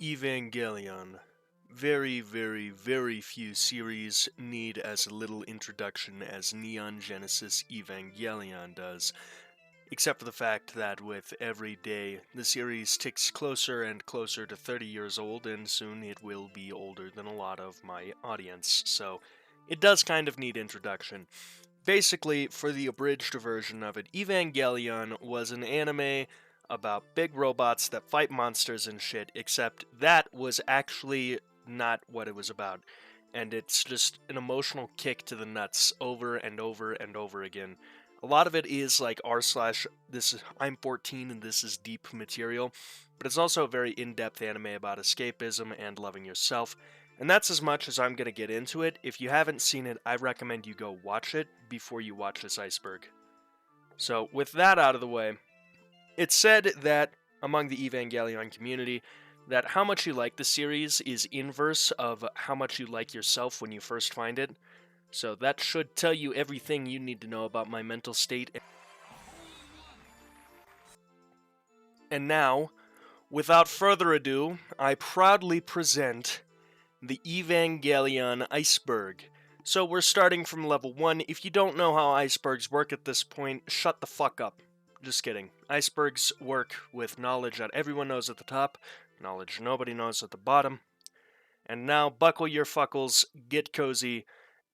Evangelion. Very, very, very few series need as little introduction as Neon Genesis Evangelion does, except for the fact that with every day, the series ticks closer and closer to 30 years old, and soon it will be older than a lot of my audience, so it does kind of need introduction. Basically, for the abridged version of it, Evangelion was an anime about big robots that fight monsters and shit, except that was actually not what it was about. And it's just an emotional kick to the nuts over and over and over again. A lot of it is like I'm 14 and this is deep material, but it's also a very in-depth anime about escapism and loving yourself. And that's as much as I'm going to get into it. If you haven't seen it, I recommend you go watch it before you watch this iceberg. So, with that out of the way, it's said that among the Evangelion community, that how much you like the series is inverse of how much you like yourself when you first find it. So that should tell you everything you need to know about my mental state. And now, without further ado, I proudly present the Evangelion Iceberg. So we're starting from level 1. If you don't know how icebergs work at this point, shut the fuck up. Just kidding. Icebergs work with knowledge that everyone knows at the top, knowledge nobody knows at the bottom. And now, buckle your fuckles, get cozy,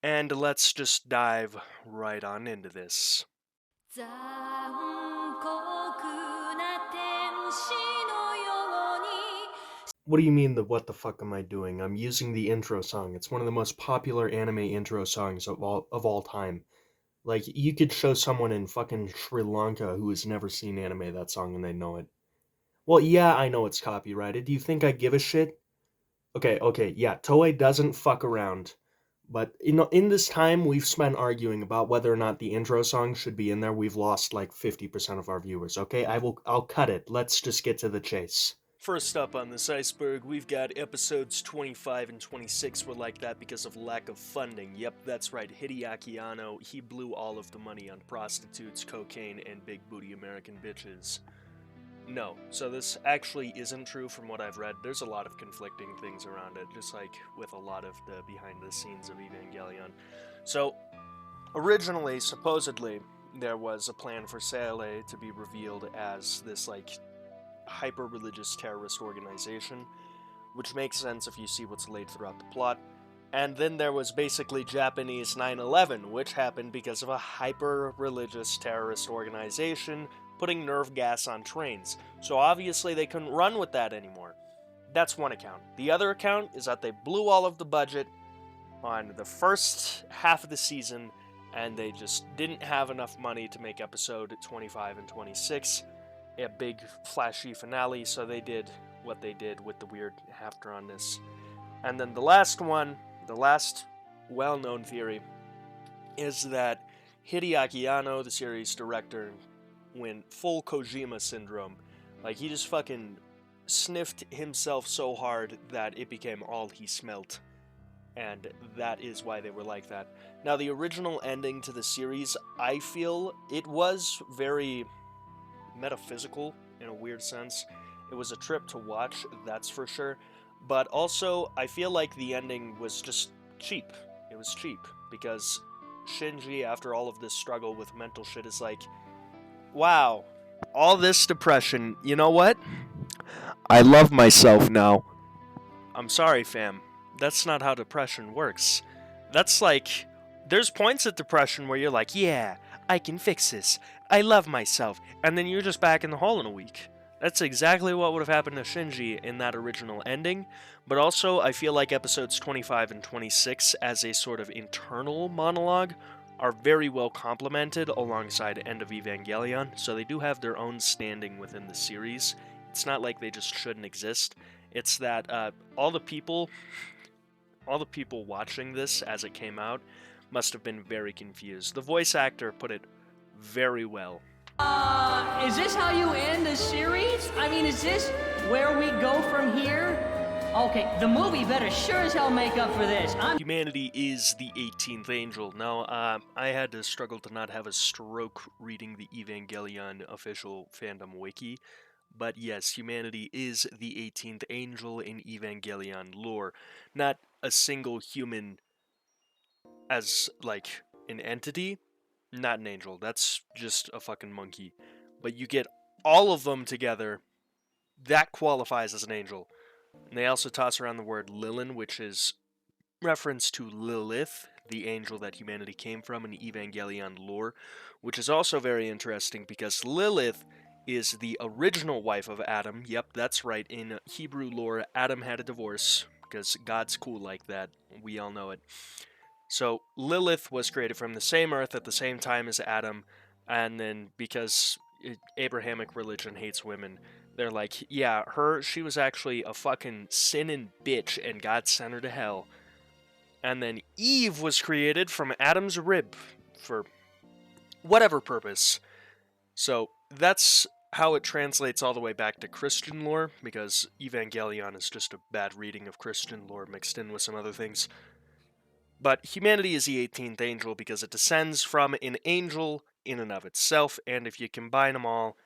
and let's just dive right on into this. What do you mean the what the fuck am I doing? I'm using the intro song. It's one of the most popular anime intro songs of all time. Like, you could show someone in fucking Sri Lanka who has never seen anime that song and they know it. Well, yeah, I know it's copyrighted. Do you think I give a shit? Okay, yeah, Toei doesn't fuck around. But in this time, we've spent arguing about whether or not the intro song should be in there. We've lost like 50% of our viewers, okay? I'll cut it. Let's just get to the chase. First up on this iceberg, we've got episodes 25 and 26 were like that because of lack of funding. Yep, that's right, Hideaki Anno, he blew all of the money on prostitutes, cocaine, and big booty American bitches. No, so this actually isn't true from what I've read. There's a lot of conflicting things around it, just like with a lot of the behind the scenes of Evangelion. So, originally, supposedly, there was a plan for Seele to be revealed as this, like, hyper-religious terrorist organization, which makes sense if you see what's laid throughout the plot. And then there was basically Japanese 9/11, which happened because of a hyper-religious terrorist organization putting nerve gas on trains. So obviously they couldn't run with that anymore. That's one account. The other account is that they blew all of the budget on the first half of the season, and they just didn't have enough money to make episode 25 and 26 a big flashy finale, so they did what they did with the weird half-drownness. And then the last one, the last well-known theory, is that Hideaki Anno, the series director, went full Kojima syndrome. Like, he just fucking sniffed himself so hard that it became all he smelt. And that is why they were like that. Now, the original ending to the series, I feel it was very metaphysical in a weird sense. It was a trip to watch, that's for sure. But also, I feel like the ending was just cheap. It was cheap, because Shinji, after all of this struggle with mental shit, is like, wow, all this depression, you know what? I love myself now. I'm sorry, fam. That's not how depression works. That's like, there's points of depression where you're like, yeah, I can fix this. I love myself. And then you're just back in the hole in a week. That's exactly what would have happened to Shinji in that original ending. But also, I feel like episodes 25 and 26 as a sort of internal monologue are very well complemented alongside End of Evangelion, so they do have their own standing within the series. It's not like they just shouldn't exist. It's that all the people watching this as it came out must have been very confused. The voice actor put it very well. Is this how you end the series? I mean, is this where we go from here? Okay, the movie better sure as hell make up for this. Humanity is the 18th angel. Now, I had to struggle to not have a stroke reading the Evangelion official fandom wiki, But yes, humanity is the 18th angel in Evangelion lore. Not a single human as, like, an entity, not an angel. That's just a fucking monkey. But you get all of them together, that qualifies as an angel. And they also toss around the word Lilin, which is reference to Lilith, the angel that humanity came from in Evangelion lore, which is also very interesting because Lilith is the original wife of Adam. Yep, that's right. In Hebrew lore, Adam had a divorce because God's cool like that. We all know it. So Lilith was created from the same earth at the same time as Adam, and then because Abrahamic religion hates women, they're like, yeah, she was actually a fucking sinning bitch, and God sent her to hell. And then Eve was created from Adam's rib for whatever purpose. So that's how it translates all the way back to Christian lore, because Evangelion is just a bad reading of Christian lore mixed in with some other things. But humanity is the 18th angel because it descends from an angel in and of itself, and if you combine them all,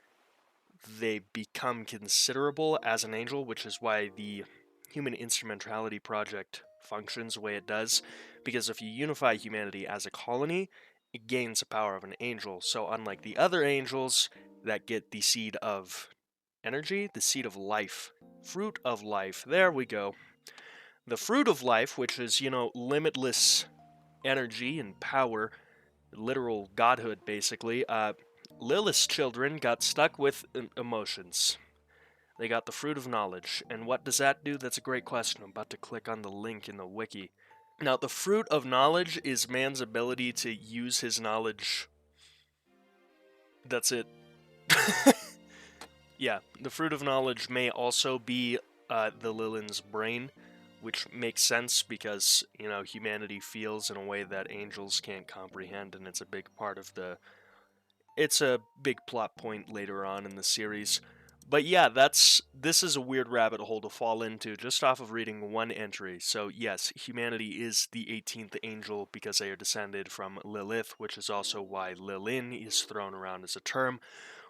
they become considerable as an angel, which is why the Human Instrumentality Project functions the way it does, because if you unify humanity as a colony, it gains the power of an angel. So unlike the other angels that get the seed of energy, the seed of life, fruit of life, there we go. The fruit of life, which is, limitless energy and power, literal godhood, basically. Lilith's children got stuck with emotions. They got the fruit of knowledge. And what does that do? That's a great question. I'm about to click on the link in the wiki. Now, the fruit of knowledge is man's ability to use his knowledge. That's it. Yeah, the fruit of knowledge may also be the Lilin's brain, which makes sense because, humanity feels in a way that angels can't comprehend, and it's a big part of it's a big plot point later on in the series. But yeah, this is a weird rabbit hole to fall into just off of reading one entry. So yes, humanity is the 18th angel because they are descended from Lilith, which is also why Lilin is thrown around as a term,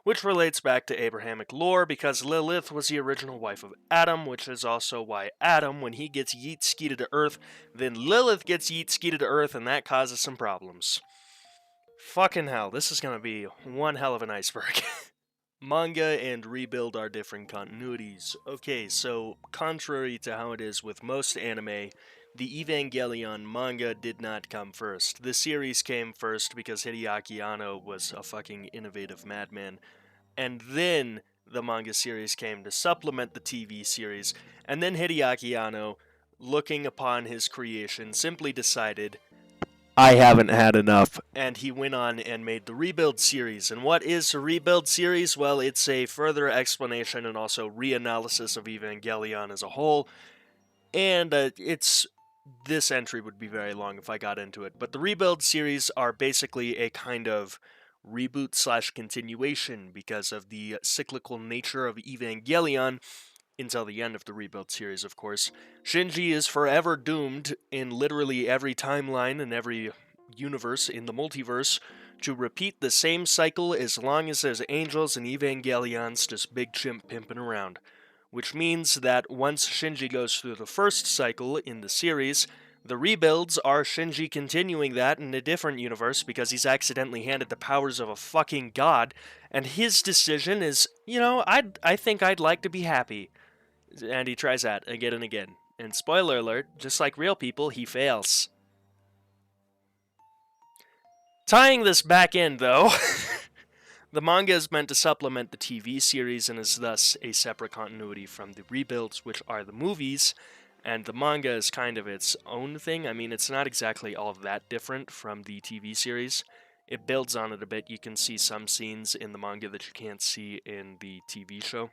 which relates back to Abrahamic lore because Lilith was the original wife of Adam, which is also why Adam, when he gets yeet-skeeted to Earth, then Lilith gets yeet-skeeted to Earth, and that causes some problems. Fucking hell, this is gonna be one hell of an iceberg. Manga and Rebuild are different continuities. Okay, so contrary to how it is with most anime, the Evangelion manga did not come first. The series came first because Hideaki Anno was a fucking innovative madman. And then the manga series came to supplement the TV series, and then Hideaki Anno, looking upon his creation, simply decided, I haven't had enough. And he went on and made the Rebuild series. And what is a Rebuild series? Well, it's a further explanation and also reanalysis of Evangelion as a whole. And this entry would be very long if I got into it. But the Rebuild series are basically a kind of reboot slash continuation because of the cyclical nature of Evangelion until the end of the Rebuild series, of course. Shinji is forever doomed in literally every timeline and every universe in the multiverse to repeat the same cycle as long as there's angels and Evangelions just big chimp pimping around. Which means that once Shinji goes through the first cycle in the series, the rebuilds are Shinji continuing that in a different universe because he's accidentally handed the powers of a fucking god, and his decision is, I think I'd like to be happy. And he tries that again and again. And spoiler alert, just like real people, he fails. Tying this back in, though, the manga is meant to supplement the TV series and is thus a separate continuity from the rebuilds, which are the movies, and the manga is kind of its own thing. I mean, it's not exactly all that different from the TV series. It builds on it a bit. You can see some scenes in the manga that you can't see in the TV show.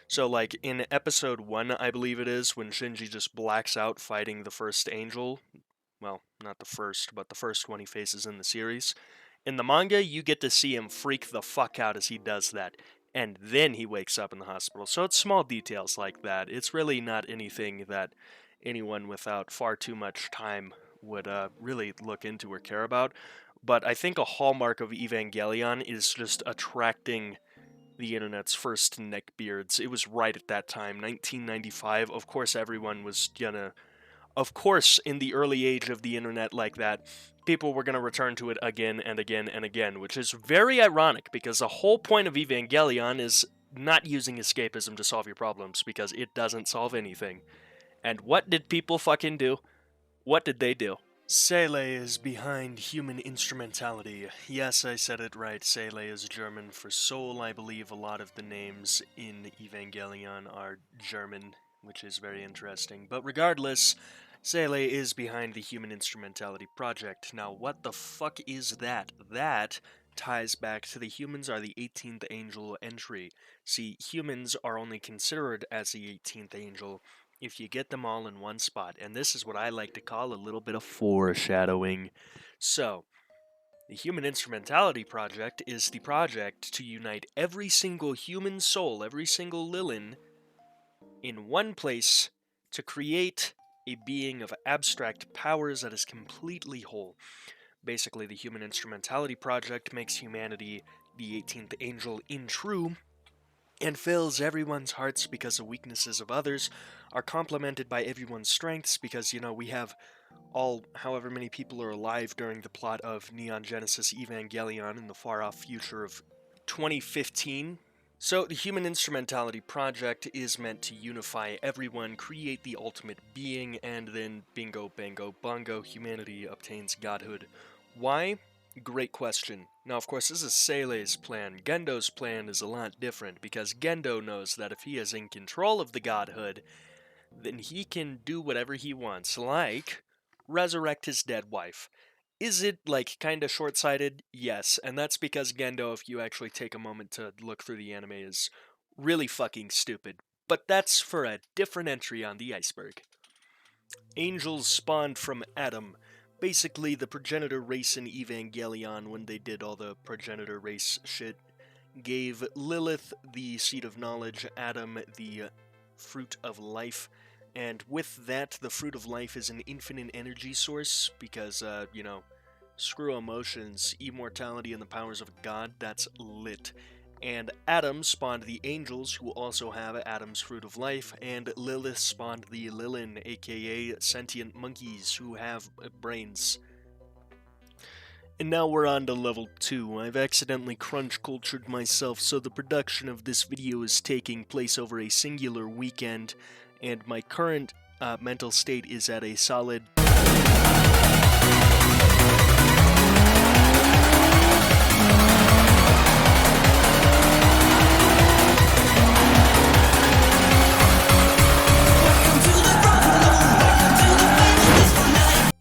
So, like, in episode 1, I believe it is, when Shinji just blacks out fighting the first angel, well, not the first, but the first one he faces in the series, in the manga, you get to see him freak the fuck out as he does that, and then he wakes up in the hospital. So it's small details like that. It's really not anything that anyone without far too much time would really look into or care about. But I think a hallmark of Evangelion is just attracting the internet's first neckbeards. It was right at that time, 1995. Of course, everyone was gonna... Of course, in the early age of the internet like that, people were gonna return to it again and again and again, which is very ironic, because the whole point of Evangelion is not using escapism to solve your problems, because it doesn't solve anything. And what did people fucking do? What did they do? Seele is behind human instrumentality. Yes, I said it right. Seele is German for soul. I believe a lot of the names in Evangelion are German, which is very interesting. But regardless, Seele is behind the Human Instrumentality Project. Now, what the fuck is that? That ties back to the humans are the 18th angel entry. See, humans are only considered as the 18th angel if you get them all in one spot, and this is what I like to call a little bit of foreshadowing. So, the Human Instrumentality Project is the project to unite every single human soul, every single Lilin, in one place to create a being of abstract powers that is completely whole. Basically, the Human Instrumentality Project makes humanity the 18th angel in true, and fills everyone's hearts because the weaknesses of others are complemented by everyone's strengths, because, you know, we have all however many people are alive during the plot of Neon Genesis Evangelion in the far-off future of 2015. So the Human Instrumentality Project is meant to unify everyone, create the ultimate being, and then bingo, bango, bongo, humanity obtains godhood. Why? Great question. Now, of course, this is Seilei's plan. Gendo's plan is a lot different, because Gendo knows that if he is in control of the godhood, then he can do whatever he wants, like resurrect his dead wife. Is it, like, kinda short-sighted? Yes, and that's because Gendo, if you actually take a moment to look through the anime, is really fucking stupid. But that's for a different entry on the iceberg. Angels spawned from Adam. Basically, the progenitor race in Evangelion, when they did all the progenitor race shit, gave Lilith the seed of knowledge, Adam the fruit of life, and with that, the fruit of life is an infinite energy source, because, you know, screw emotions, immortality, and the powers of God, that's lit. And Adam spawned the angels, who also have Adam's fruit of life, and Lilith spawned the Lilin, aka sentient monkeys, who have brains. And now we're on to level 2. I've accidentally crunch cultured myself, so the production of this video is taking place over a singular weekend, and my current mental state is at a solid...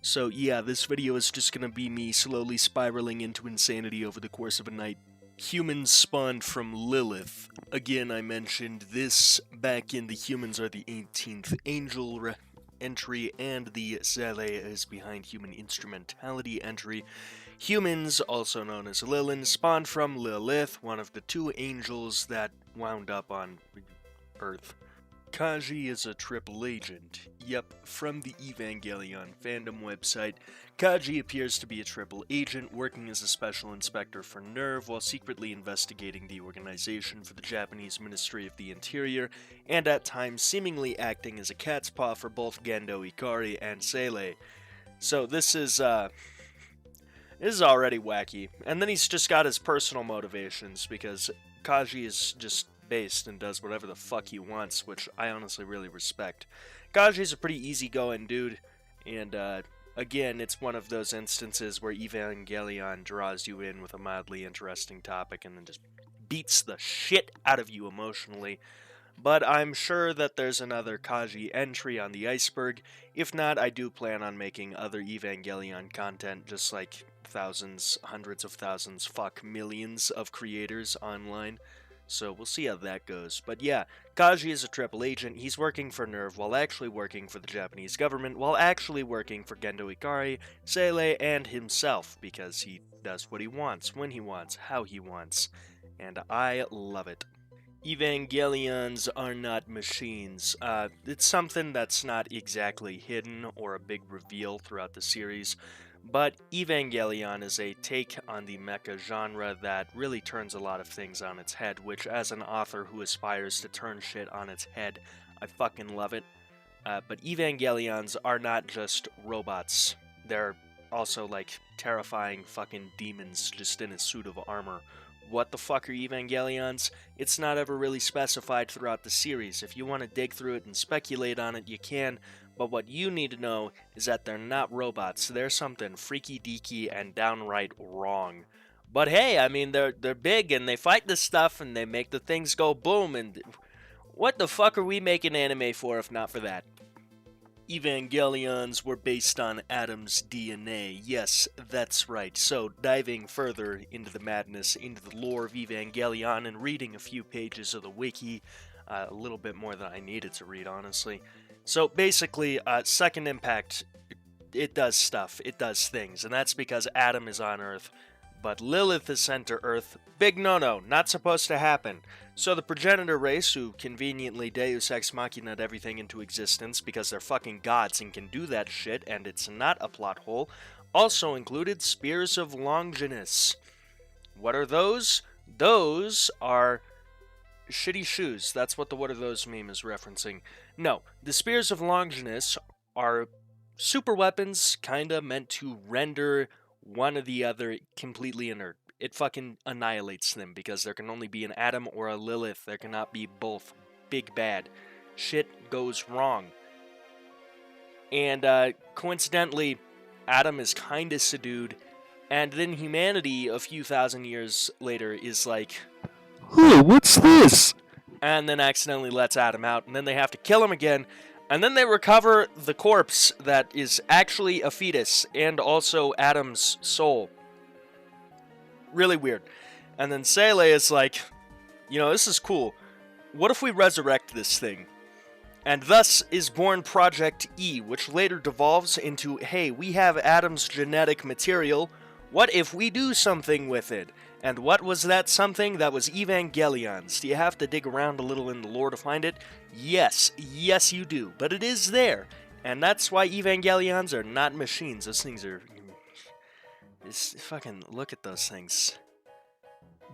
So yeah, this video is just gonna be me slowly spiraling into insanity over the course of a night. Humans spawned from Lilith. Again, I mentioned this back in the Humans Are the 18th Angel entry, and the Seele is behind Human Instrumentality entry. Humans, also known as Lilin, spawned from Lilith, one of the two angels that wound up on Earth. Kaji is a triple agent. Yep, from the Evangelion fandom website, Kaji appears to be a triple agent working as a special inspector for NERV while secretly investigating the organization for the Japanese Ministry of the Interior, and at times seemingly acting as a cat's paw for both Gendo Ikari and Seele. So this is already wacky. And then he's just got his personal motivations, because Kaji is just based and does whatever the fuck he wants, which I honestly really respect. Kaji's a pretty easygoing dude, and again, it's one of those instances where Evangelion draws you in with a mildly interesting topic and then just beats the shit out of you emotionally. But I'm sure that there's another Kaji entry on the iceberg. If not, I do plan on making other Evangelion content, just like thousands, hundreds of thousands, fuck millions of creators online. So we'll see how that goes. But yeah, Kaji is a triple agent. He's working for NERV while actually working for the Japanese government, while actually working for Gendo Ikari, Seele, and himself, because he does what he wants, when he wants, how he wants. And I love it. Evangelions are not machines. It's something that's not exactly hidden or a big reveal throughout the series, But Evangelion is a take on the mecha genre that really turns a lot of things on its head, which, as an author who aspires to turn shit on its head, I fucking love it. But Evangelions are not just robots. They're also, like, terrifying fucking demons just in a suit of armor. What the fuck are Evangelions? It's not ever really specified throughout the series. If you want to dig through it and speculate on it, you can, but what you need to know is that they're not robots. They're something freaky deaky and downright wrong. But hey, I mean, they're big and they fight this stuff and they make the things go boom, and what the fuck are we making anime for if not for that? Evangelions were based on Adam's DNA. Yes, that's right. So, diving further into the madness, into the lore of Evangelion, and reading a few pages of the wiki, a little bit more than I needed to read, honestly. So, basically, Second Impact, it does stuff, it does things, and that's because Adam is on Earth, but Lilith is sent to Earth. Big no-no, not supposed to happen. So the progenitor race, who conveniently deus ex machina'd everything into existence because they're fucking gods and can do that shit, and it's not a plot hole, also included Spears of Longinus. What are those? Those are shitty shoes. That's what the What Are Those meme is referencing. No, the Spears of Longinus are super weapons, kinda meant to render one or the other completely inert. It fucking annihilates them because there can only be an Adam or a Lilith. There cannot be both. Big bad. Shit goes wrong. And coincidentally, Adam is kinda subdued, and then humanity a few thousand years later is like, "Oh, what's this?" And then accidentally lets Adam out, and then they have to kill him again, and then they recover the corpse that is actually a fetus, and also Adam's soul. Really weird. And then Sele is like, this is cool. What if we resurrect this thing? And thus is born Project E, which later devolves into, hey, we have Adam's genetic material. What if we do something with it? And what was that something? That was Evangelions. Do you have to dig around a little in the lore to find it? Yes you do. But it is there. And that's why Evangelions are not machines. Those things are... fucking look at those things.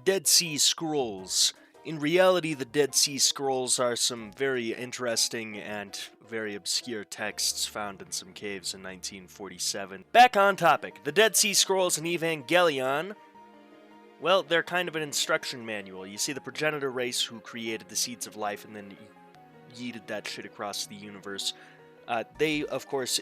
Dead Sea Scrolls. In reality, the Dead Sea Scrolls are some very interesting and very obscure texts found in some caves in 1947. Back on topic. The Dead Sea Scrolls in Evangelion, well, they're kind of an instruction manual. You see the progenitor race who created the seeds of life and then yeeted that shit across the universe. They, of course,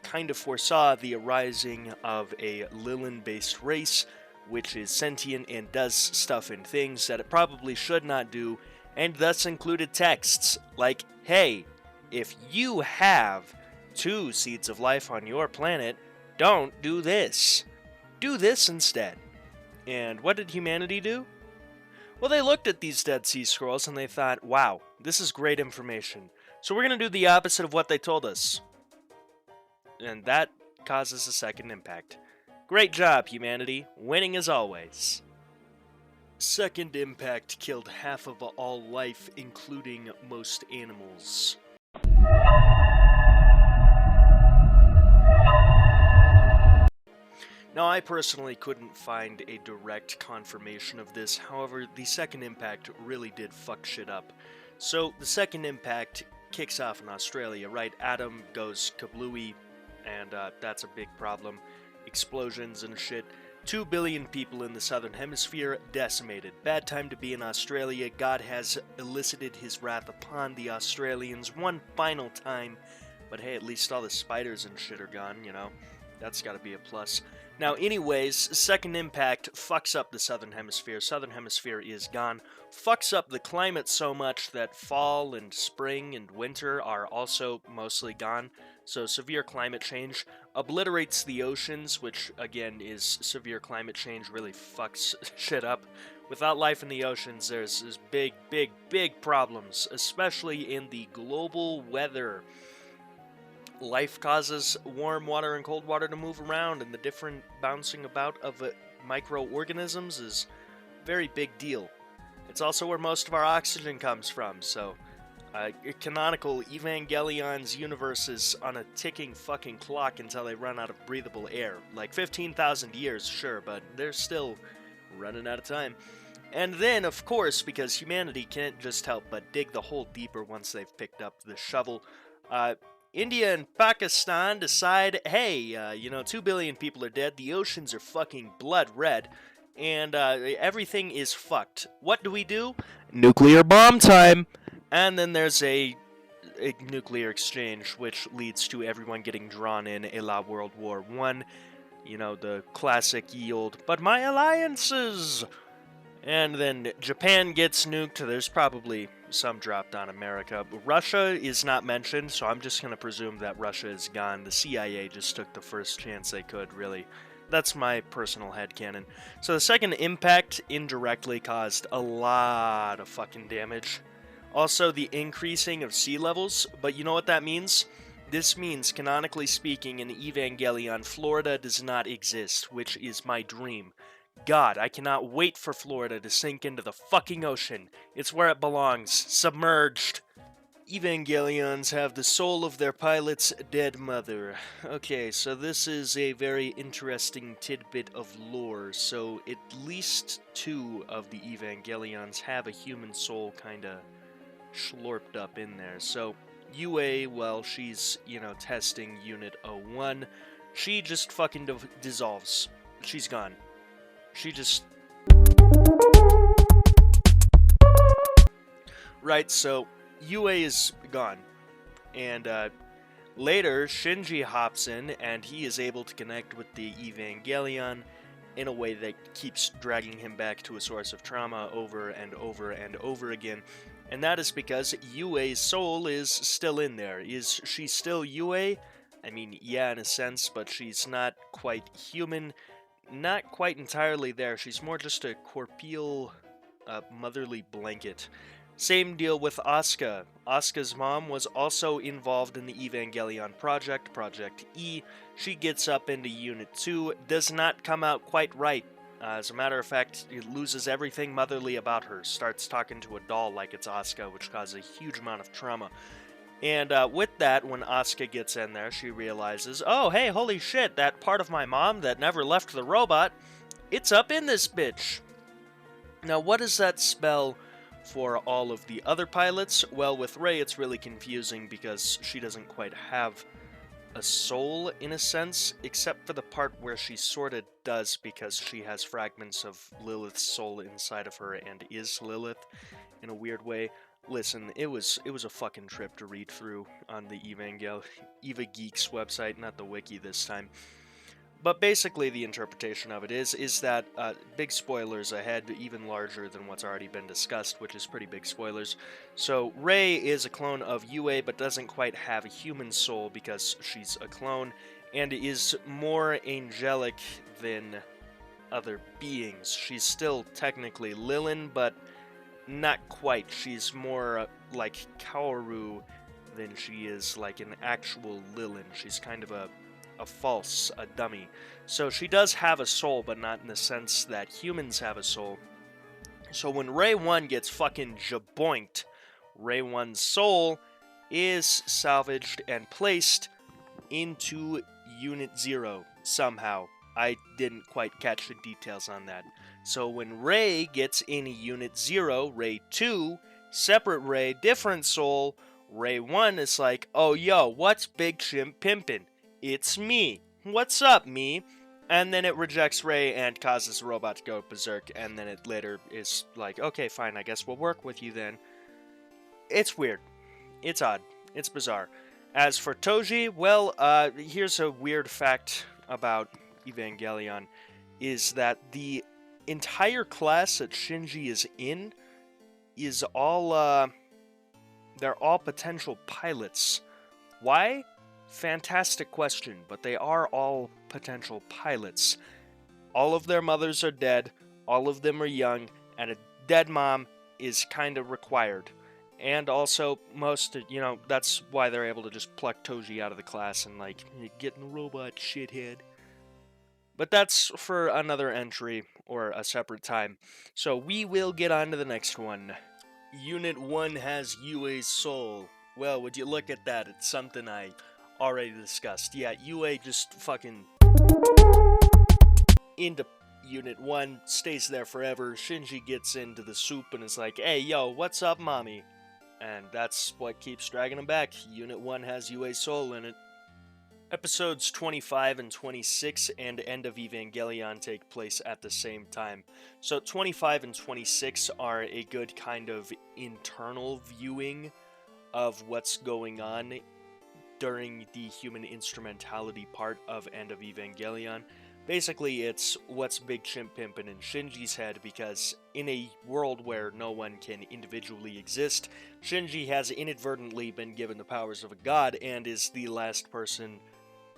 kind of foresaw the arising of a Lilith-based race, which is sentient and does stuff and things that it probably should not do, and thus included texts like, hey, if you have 2 seeds of life on your planet, don't do this. Do this instead. And what did humanity do? Well, they looked at these Dead Sea Scrolls and they thought, wow, this is great information. So we're going to do the opposite of what they told us. And that causes a Second Impact. Great job, humanity. Winning as always. Second Impact killed half of all life, including most animals. Now, I personally couldn't find a direct confirmation of this, however, the Second Impact really did fuck shit up. So, the Second Impact kicks off in Australia, right? Adam goes kablooey, and that's a big problem. Explosions and shit. 2 billion people in the southern hemisphere decimated. Bad time to be in Australia. God has elicited his wrath upon the Australians one final time. But hey, at least all the spiders and shit are gone, That's gotta be a plus. Now, anyways, Second Impact fucks up the southern hemisphere. Southern hemisphere is gone. Fucks up the climate so much that fall and spring and winter are also mostly gone. So severe climate change obliterates the oceans, which again is severe climate change, really fucks shit up. Without life in the oceans, there's big problems, especially in the global weather. Life causes warm water and cold water to move around, and the different bouncing about of microorganisms is a very big deal. It's also where most of our oxygen comes from, so Canonical Evangelion's universe is on a ticking fucking clock until they run out of breathable air. Like 15,000 years, sure, but they're still running out of time. And then, of course, because humanity can't just help but dig the hole deeper once they've picked up the shovel, India and Pakistan decide, hey, 2 billion people are dead, the oceans are fucking blood red, and everything is fucked. What do? Nuclear bomb time! And then there's a nuclear exchange, which leads to everyone getting drawn in a la World War I. The classic yield, but my alliances! And then Japan gets nuked. There's probably some dropped on America. Russia is not mentioned, so I'm just going to presume that Russia is gone. The CIA just took the first chance they could, really. That's my personal headcanon. So the second impact indirectly caused a lot of fucking damage. Also, the increasing of sea levels, but you know what that means? This means, canonically speaking, in Evangelion, Florida does not exist, which is my dream. God, I cannot wait for Florida to sink into the fucking ocean. It's where it belongs, submerged. Evangelions have the soul of their pilot's dead mother. Okay, so this is a very interesting tidbit of lore. So at least 2 of the Evangelions have a human soul kinda slurped up in there. So UA, while she's, testing Unit 01, she just fucking dissolves. She's gone. She just... Right, so UA is gone. And later, Shinji hops in, and he is able to connect with the Evangelion in a way that keeps dragging him back to a source of trauma over and over and over again. And that is because UA's soul is still in there. Is she still UA? I mean, yeah, in a sense, but she's not quite human. Not quite entirely there. She's more just a corporeal, motherly blanket. Same deal with Asuka. Asuka's mom was also involved in the Evangelion Project, Project E. She gets up into Unit 2, does not come out quite right. As a matter of fact, it loses everything motherly about her, starts talking to a doll like it's Asuka, which causes a huge amount of trauma. And with that, when Asuka gets in there, she realizes, oh, hey, holy shit, that part of my mom that never left the robot, it's up in this bitch. Now, what does that spell for all of the other pilots? Well, with Rey, it's really confusing because she doesn't quite have a soul, in a sense, except for the part where she sorta does, because she has fragments of Lilith's soul inside of her and is Lilith in a weird way. Listen, it was a fucking trip to read through on the Eva Geeks website, not the wiki this time. But basically, the interpretation of it is that, big spoilers ahead, even larger than what's already been discussed, which is pretty big spoilers. So, Rey is a clone of UA, but doesn't quite have a human soul because she's a clone, and is more angelic than other beings. She's still technically Lilin, but not quite. She's more like Kaoru than she is like an actual Lilin. She's kind of a false, a dummy. So she does have a soul, but not in the sense that humans have a soul. So when Rey 1 gets fucking jaboinked, Rey 1's soul is salvaged and placed into Unit 0 somehow. I didn't quite catch the details on that. So when Rey gets in Unit 0, Rey 2, separate Rey, different soul, Rey 1 is like, oh yo, what's Big Chimp Pimpin'? It's me. What's up, me? And then it rejects Rey and causes the robot to go berserk, and then it later is like, okay, fine, I guess we'll work with you then. It's weird. It's odd. It's bizarre. As for Toji, well, here's a weird fact about Evangelion, is that the entire class that Shinji is in is all, they're all potential pilots. Why? Fantastic question, but they are all potential pilots. All of their mothers are dead, all of them are young, and a dead mom is kind of required. And also, that's why they're able to just pluck Toji out of the class and, like, get in the robot, shithead. But that's for another entry, or a separate time. So we will get on to the next one. Unit 1 has UA's soul. Well, would you look at that? It's something I already discussed. Yeah, UA just fucking into Unit 1, stays there forever. Shinji gets into the soup and is like, hey, yo, what's up, mommy? And that's what keeps dragging him back. Unit 1 has UA's soul in it. Episodes 25 and 26 and End of Evangelion take place at the same time. So 25 and 26 are a good kind of internal viewing of what's going on during the human instrumentality part of End of Evangelion. Basically, it's what's Big Chimp Pimpin' in Shinji's head, because in a world where no one can individually exist, Shinji has inadvertently been given the powers of a god and is the last person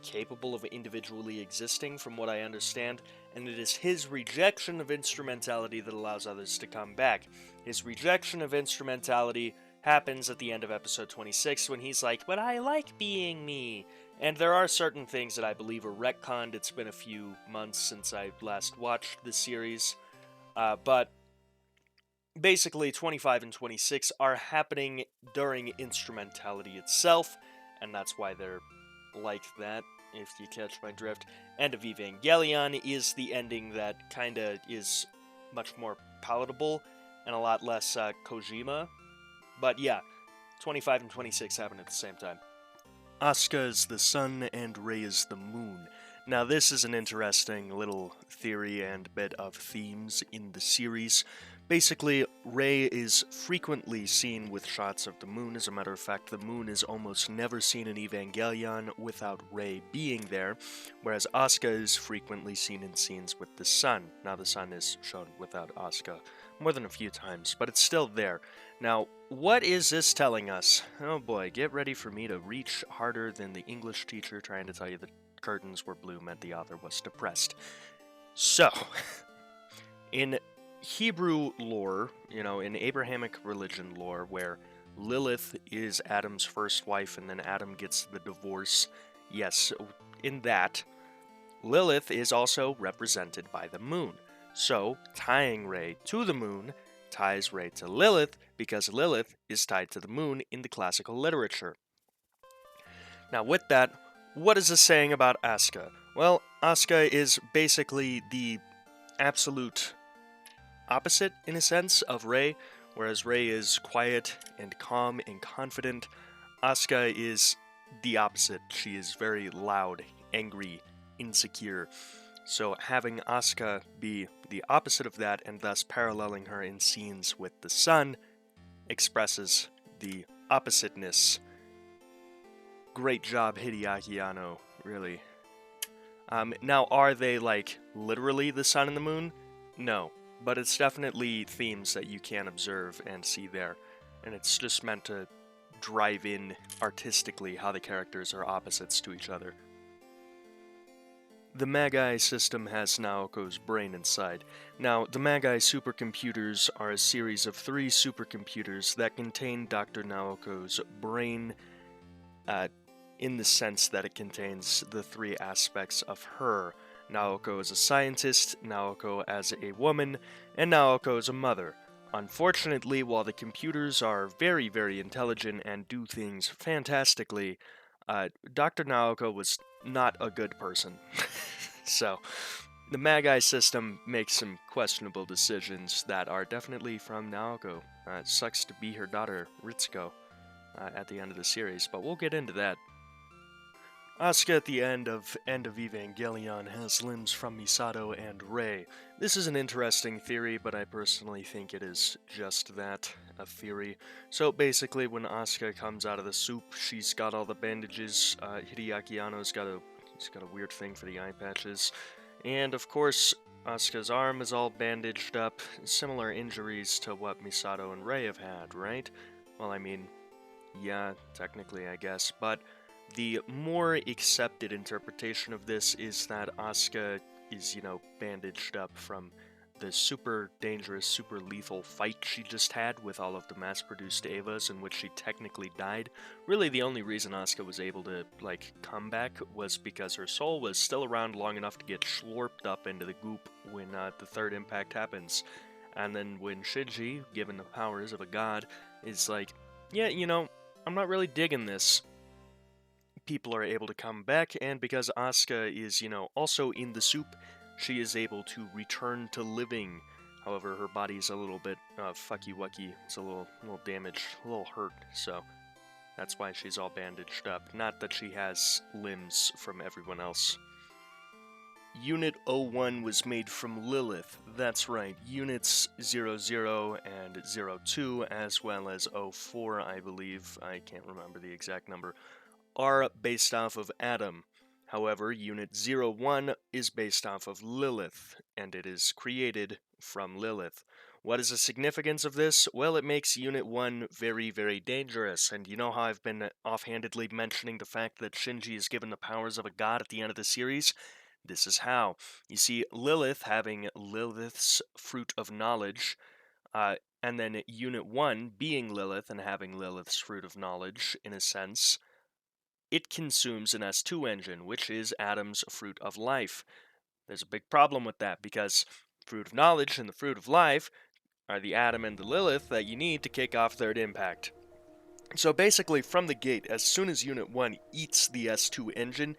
capable of individually existing, from what I understand, and it is his rejection of instrumentality that allows others to come back. His rejection of instrumentality happens at the end of episode 26 when he's like, but I like being me. And there are certain things that I believe are retconned. It's been a few months since I last watched the series, but basically 25 and 26 are happening during instrumentality itself, and that's why they're like that, if you catch my drift. End of Evangelion is the ending that kinda is much more palatable and a lot less Kojima. But yeah, 25 and 26 happen at the same time. Asuka is the sun and Rei is the moon. Now this is an interesting little theory and bit of themes in the series. Basically, Rei is frequently seen with shots of the moon. As a matter of fact, the moon is almost never seen in Evangelion without Rei being there, whereas Asuka is frequently seen in scenes with the sun. Now the sun is shown without Asuka more than a few times, but it's still there. Now, what is this telling us? Oh boy, get ready for me to reach harder than the English teacher trying to tell you the curtains were blue meant the author was depressed. So, in Hebrew lore, in Abrahamic religion lore, where Lilith is Adam's first wife and then Adam gets the divorce, yes, in that, Lilith is also represented by the moon. So, tying Rei to the moon ties Rei to Lilith, because Lilith is tied to the moon in the classical literature. Now with that, what is this saying about Asuka? Well, Asuka is basically the absolute opposite, in a sense, of Rei. Whereas Rei is quiet and calm and confident, Asuka is the opposite. She is very loud, angry, insecure. So having Asuka be the opposite of that, and thus paralleling her in scenes with the sun, expresses the oppositeness. Great job, Hideaki Anno, really. Now, are they, literally the sun and the moon? No, but it's definitely themes that you can observe and see there, and it's just meant to drive in artistically how the characters are opposites to each other. The Magi system has Naoko's brain inside. Now, the Magi supercomputers are a series of 3 supercomputers that contain Dr. Naoko's brain, in the sense that it contains the 3 aspects of her. Naoko as a scientist, Naoko as a woman, and Naoko as a mother. Unfortunately, while the computers are very, very intelligent and do things fantastically, Dr. Naoko was not a good person. So, the Magi system makes some questionable decisions that are definitely from Naoko. It sucks to be her daughter, Ritsuko, at the end of the series, but we'll get into that. Asuka at the end of Evangelion has limbs from Misato and Rei. This is an interesting theory, but I personally think it is just that, a theory. So basically, when Asuka comes out of the soup, she's got all the bandages. Hideaki Anno's got a weird thing for the eye patches. And of course, Asuka's arm is all bandaged up. Similar injuries to what Misato and Rei have had, right? Well, I mean, yeah, technically, I guess, but the more accepted interpretation of this is that Asuka is, bandaged up from the super dangerous, super lethal fight she just had with all of the mass-produced Evas, in which she technically died. Really, the only reason Asuka was able to, come back was because her soul was still around long enough to get slurped up into the goop when the third impact happens. And then when Shinji, given the powers of a god, is like, yeah, I'm not really digging this, people are able to come back, and because Asuka is, also in the soup, she is able to return to living. However, her body's a little bit fucky-wucky. It's a little damaged, a little hurt, so that's why she's all bandaged up. Not that she has limbs from everyone else. Unit 01 was made from Lilith. That's right, Units 00 and 02, as well as 04, I believe. I can't remember the exact number. Are based off of Adam. However, Unit 01 is based off of Lilith, and it is created from Lilith. What is the significance of this? Well, it makes Unit 1 very, very dangerous, and you know how I've been offhandedly mentioning the fact that Shinji is given the powers of a god at the end of the series? This is how. You see, Lilith having Lilith's fruit of knowledge, and then Unit 1 being Lilith and having Lilith's fruit of knowledge, in a sense, it consumes an S2 engine, which is Adam's fruit of life. There's a big problem with that, because fruit of knowledge and the fruit of life are the Adam and the Lilith that you need to kick off third impact. So basically, from the gate, as soon as Unit 1 eats the S2 engine,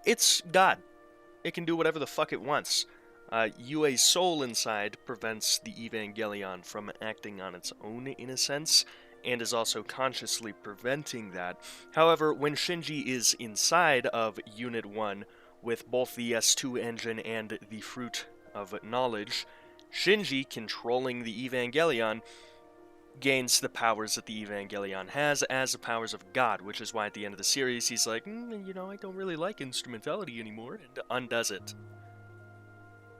it's God. It can do whatever the fuck it wants. UA's soul inside prevents the Evangelion from acting on its own, in a sense, and is also consciously preventing that. However, when Shinji is inside of Unit 1 with both the S2 engine and the Fruit of Knowledge, Shinji, controlling the Evangelion, gains the powers that the Evangelion has as the powers of God, which is why at the end of the series he's like, I don't really like instrumentality anymore, and undoes it.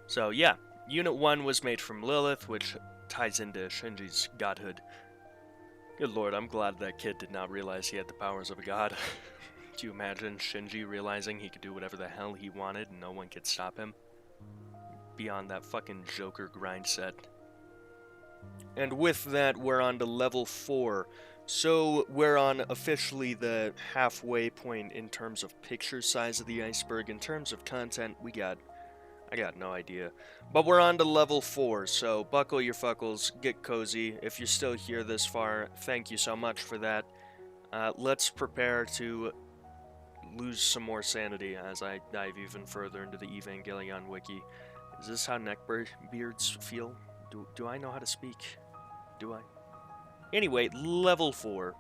So yeah, Unit 1 was made from Lilith, which ties into Shinji's godhood. Good lord, I'm glad that kid did not realize he had the powers of a god. Do you imagine Shinji realizing he could do whatever the hell he wanted and no one could stop him? Beyond that fucking Joker grind set. And with that, we're on to level 4. So, we're on officially the halfway point in terms of picture size of the iceberg. In terms of content, I got no idea. But we're on to level 4, so buckle your fuckles, get cozy. If you're still here this far, thank you so much for that. Let's prepare to lose some more sanity as I dive even further into the Evangelion wiki. Is this how neckbeards feel? Do I know how to speak? Do I? Anyway, level 4.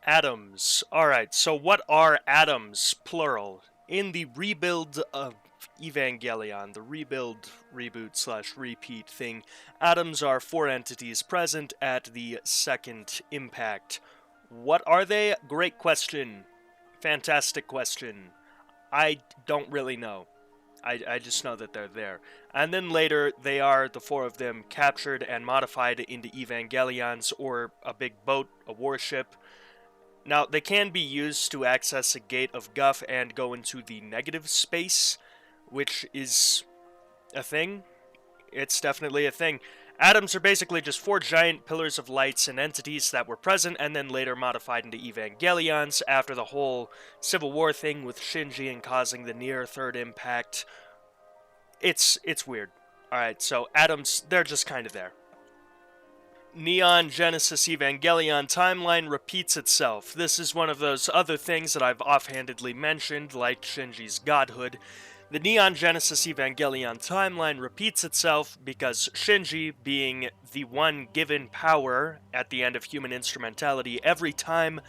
Atoms. Alright, so what are atoms, plural? In the rebuild of Evangelion, the rebuild, reboot / repeat thing, atoms are 4 entities present at the second impact. What are they? Great question. Fantastic question. I don't really know. I just know that they're there. And then later, they are, the 4 of them, captured and modified into Evangelions, or a big boat, a warship. Now, they can be used to access a gate of Guff and go into the negative space, which is a thing. It's definitely a thing. Atoms are basically just 4 giant pillars of lights and entities that were present and then later modified into Evangelions after the whole Civil War thing with Shinji and causing the near third impact. It's weird. Alright, so atoms, they're just kind of there. Neon Genesis Evangelion timeline repeats itself. This is one of those other things that I've offhandedly mentioned, like Shinji's godhood. The Neon Genesis Evangelion timeline repeats itself because Shinji, being the one given power at the end of human instrumentality every time,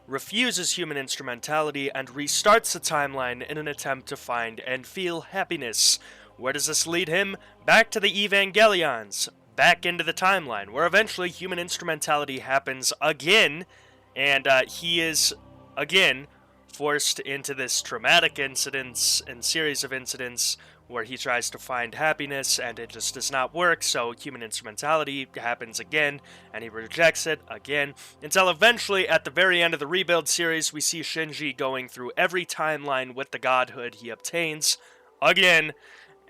refuses human instrumentality and restarts the timeline in an attempt to find and feel happiness. Where does this lead him? Back to the Evangelions. Back into the timeline, where eventually human instrumentality happens again, and he is, again, forced into this traumatic incidents and series of incidents where he tries to find happiness and it just does not work, so human instrumentality happens again, and he rejects it again, until eventually, at the very end of the Rebuild series, we see Shinji going through every timeline with the godhood he obtains, again,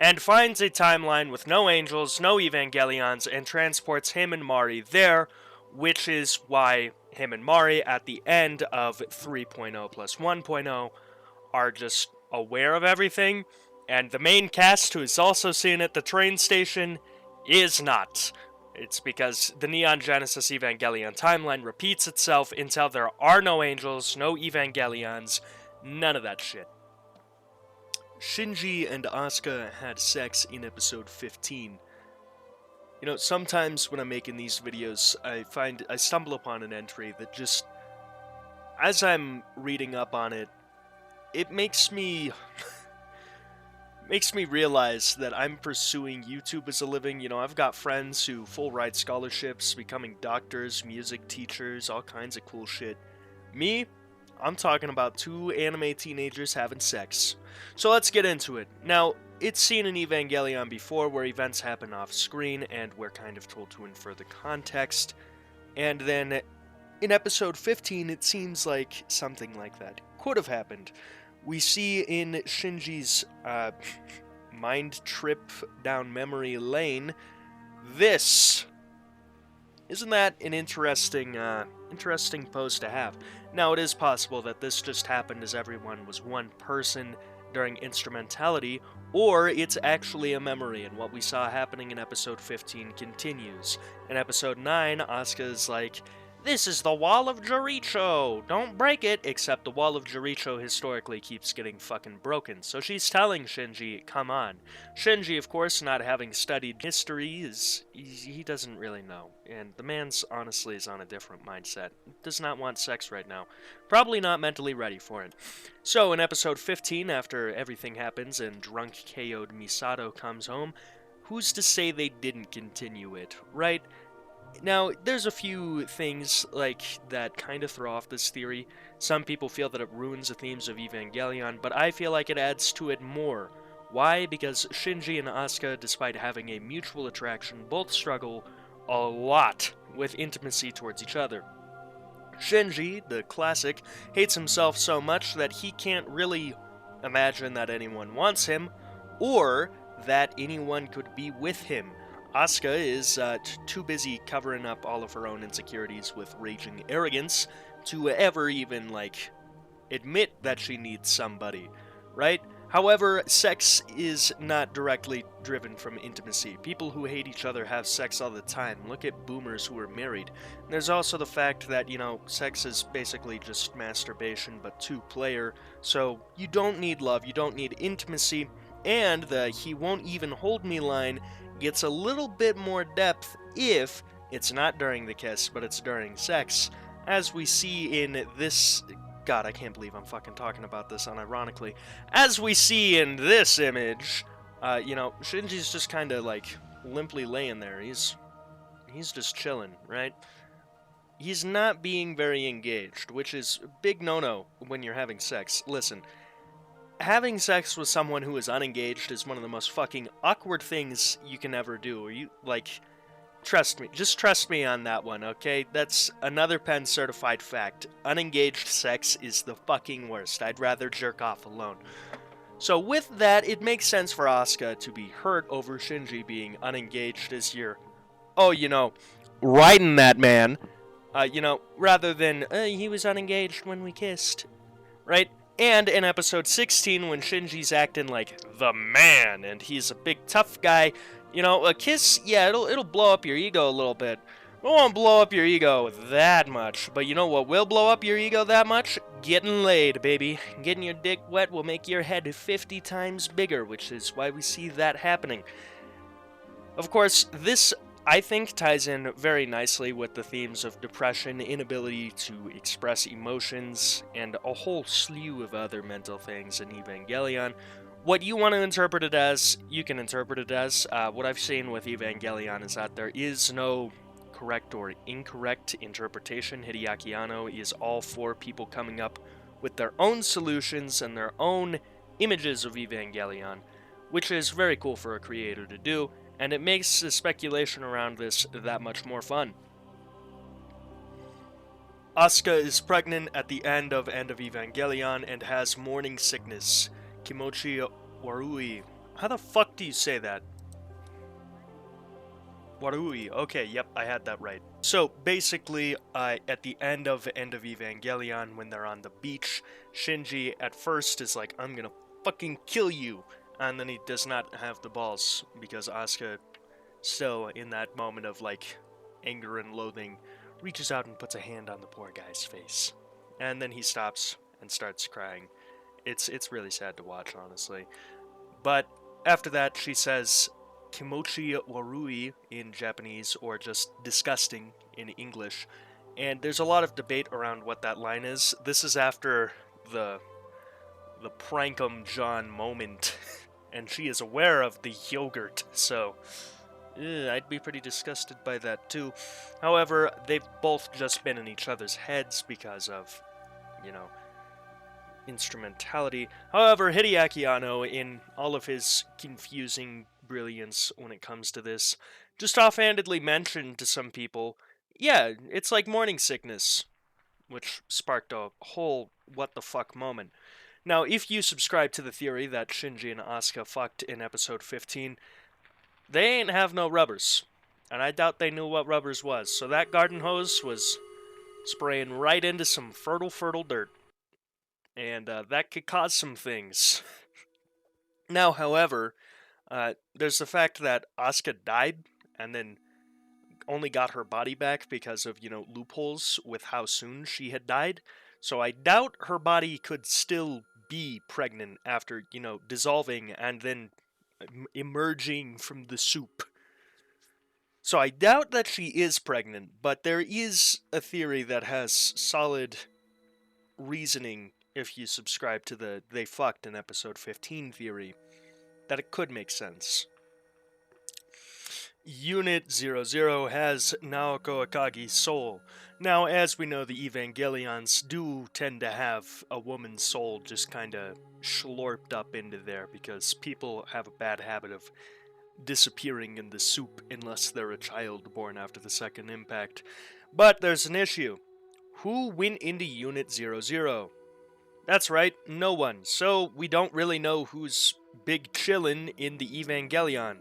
and finds a timeline with no angels, no Evangelions, and transports him and Mari there, which is why him and Mari at the end of 3.0 plus 1.0 are just aware of everything, And the main cast, who is also seen at the train station, is not. It's because the Neon Genesis Evangelion timeline repeats itself until there are no angels, no Evangelions, none of that shit. Shinji and Asuka had sex in episode 15. You know, sometimes when I'm making these videos, I stumble upon an entry that just, as I'm reading up on it, it makes me realize that I'm pursuing YouTube as a living. You know, I've got friends who full ride scholarships, becoming doctors, music teachers, all kinds of cool shit. Me, I'm talking about 2 anime teenagers having sex. So let's get into it. Now, it's seen in Evangelion before where events happen off screen and we're kind of told to infer the context. And then in episode 15, it seems like something like that could have happened. We see in Shinji's mind trip down memory lane this. Isn't that an interesting pose to have? Now, it is possible that this just happened as everyone was one person during instrumentality, or it's actually a memory, and what we saw happening in episode 15 continues. In episode 9, Asuka is like, "This is the Wall of Jericho! Don't break it!" Except the Wall of Jericho historically keeps getting fucking broken, so she's telling Shinji, come on. Shinji, of course, not having studied history, he doesn't really know. And the man's honestly is on a different mindset. Does not want sex right now. Probably not mentally ready for it. So in episode 15, after everything happens and drunk KO'd Misato comes home, who's to say they didn't continue it, right? Now, there's a few things like that kind of throw off this theory. Some people feel that it ruins the themes of Evangelion, but I feel like it adds to it more. Why? Because Shinji and Asuka, despite having a mutual attraction, both struggle a lot with intimacy towards each other. Shinji, the classic, hates himself so much that he can't really imagine that anyone wants him, or that anyone could be with him. Asuka is too busy covering up all of her own insecurities with raging arrogance to ever even, admit that she needs somebody, right? However, sex is not directly driven from intimacy. People who hate each other have sex all the time. Look at boomers who are married. And there's also the fact that, sex is basically just masturbation, but two-player, so you don't need love, you don't need intimacy, and the "he won't even hold me" line gets a little bit more depth if it's not during the kiss, but it's during sex. As we see in this... God, I can't believe I'm fucking talking about this unironically. As we see in this image, Shinji's just kind of, limply laying there. He's just chilling, right? He's not being very engaged, which is a big no-no when you're having sex. Listen, having sex with someone who is unengaged is one of the most fucking awkward things you can ever do. Trust me. Just trust me on that one, okay? That's another Penn certified fact. Unengaged sex is the fucking worst. I'd rather jerk off alone. So with that, it makes sense for Asuka to be hurt over Shinji being unengaged as you're, riding that man. Rather than, he was unengaged when we kissed. Right? And in episode 16, when Shinji's acting like the man, and he's a big tough guy, a kiss, yeah, it'll blow up your ego a little bit. It won't blow up your ego that much, but you know what will blow up your ego that much? Getting laid, baby. Getting your dick wet will make your head 50 times bigger, which is why we see that happening. Of course, this, I think, ties in very nicely with the themes of depression, inability to express emotions, and a whole slew of other mental things in Evangelion. What you want to interpret it as, you can interpret it as. What I've seen with Evangelion is that there is no correct or incorrect interpretation. Hideaki Anno is all for people coming up with their own solutions and their own images of Evangelion, which is very cool for a creator to do, and it makes the speculation around this that much more fun. Asuka is pregnant at the end of Evangelion and has morning sickness. Kimochi Warui. How the fuck do you say that? Warui. Okay, yep, I had that right. So, basically, at the end of Evangelion, when they're on the beach, Shinji at first is like, I'm gonna fucking kill you. and then he does not have the balls because Asuka, still in that moment of like anger and loathing, reaches out and puts a hand on the poor guy's face, and then he stops and starts crying. It's really sad to watch, honestly. But after that, she says kimochi warui in Japanese, or just disgusting in English. And there's a lot of debate around what that line is. This is after the Prankum John moment, and she is aware of the yogurt, so I'd be pretty disgusted by that too. However, they've both just been in each other's heads because of, you know, instrumentality. However, Hideaki Anno, in all of his confusing brilliance when it comes to this, just offhandedly mentioned to some people, yeah, it's like morning sickness, which sparked a whole what the fuck moment. Now, if you subscribe to the theory that Shinji and Asuka fucked in episode 15, they ain't have no rubbers. And I doubt they knew what rubbers was, so that garden hose was spraying right into some fertile dirt. And that could cause some things. Now, however, there's the fact that Asuka died and then only got her body back because of, loopholes with how soon she had died. So I doubt her body could still be pregnant after, dissolving and then emerging from the soup. So I doubt that she is pregnant, but there is a theory that has solid reasoning, if you subscribe to the they fucked in episode 15 theory, that it could make sense. Unit 00 has Naoko Akagi's soul. Now, as we know, the Evangelions do tend to have a woman's soul just kind of slurped up into there because people have a bad habit of disappearing in the soup unless they're a child born after the second impact. But there's an issue. Who went into Unit 00? That's right, no one. So we don't really know who's big chillin' in the Evangelion.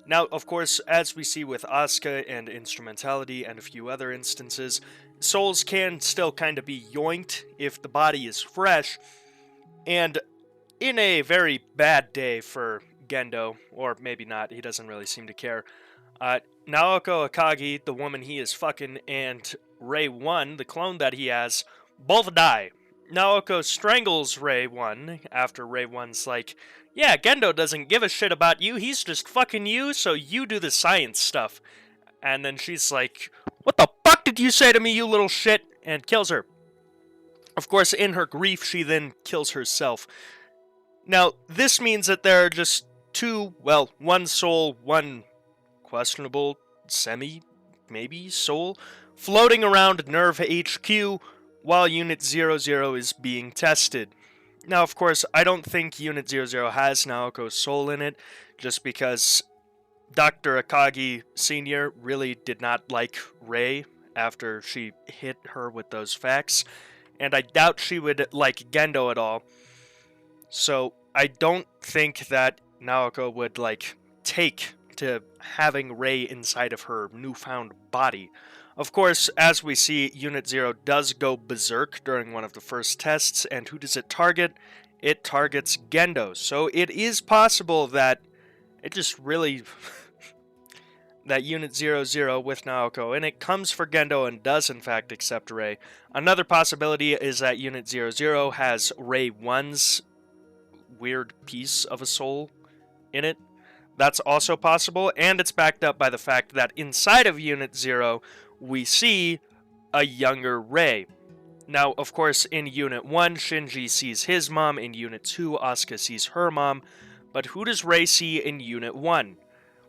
Now, of course, as we see with Asuka and Instrumentality and a few other instances, souls can still kind of be yoinked if the body is fresh. And in a very bad day for Gendo, or maybe not, he doesn't really seem to care, Naoko Akagi, the woman he is fucking, and Rei 1, the clone that he has, both die. Naoko strangles Rei 1 after Rei 1's like, yeah, Gendo doesn't give a shit about you, he's just fucking you, so you do the science stuff. And then she's like, what the fuck did you say to me, you little shit? And kills her. Of course, in her grief, she then kills herself. Now, this means that there are just one soul, one questionable, maybe soul, floating around Nerve HQ while Unit 00 is being tested. Now, of course, I don't think Unit 00 has Naoko's soul in it, just because Dr. Akagi Sr. really did not like Rei after she hit her with those facts, and I doubt she would like Gendo at all. So, I don't think that Naoko would, take to having Rei inside of her newfound body. Of course, as we see, Unit 0 does go berserk during one of the first tests, and who does it target? It targets Gendo. So it is possible that it just really... that Unit 00 with Naoko, and it comes for Gendo and does in fact accept Rei. Another possibility is that Unit 00 has Rei 1's weird piece of a soul in it. That's also possible, and it's backed up by the fact that inside of Unit 0, we see a younger Rei. Now, of course, in Unit 1, Shinji sees his mom. In Unit 2, Asuka sees her mom. But who does Rei see in Unit 1?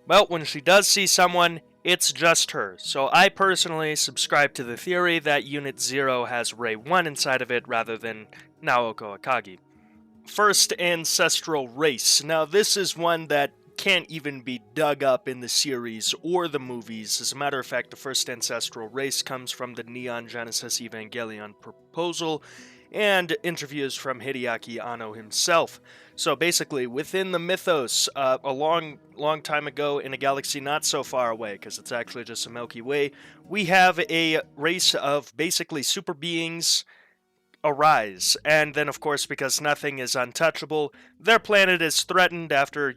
Well, when she does see someone, it's just her. So I personally subscribe to the theory that Unit 0 has Rei 1 inside of it rather than Naoko Akagi. First ancestral race. Now, this is one that can't even be dug up in the series or the movies. As a matter of fact, the first ancestral race comes from the Neon Genesis Evangelion proposal and interviews from Hideaki Anno himself. So basically, within the mythos, a long time ago in a galaxy not so far away, because it's actually just a Milky Way, we have a race of basically super beings arise. And then, of course, because nothing is untouchable, their planet is threatened after,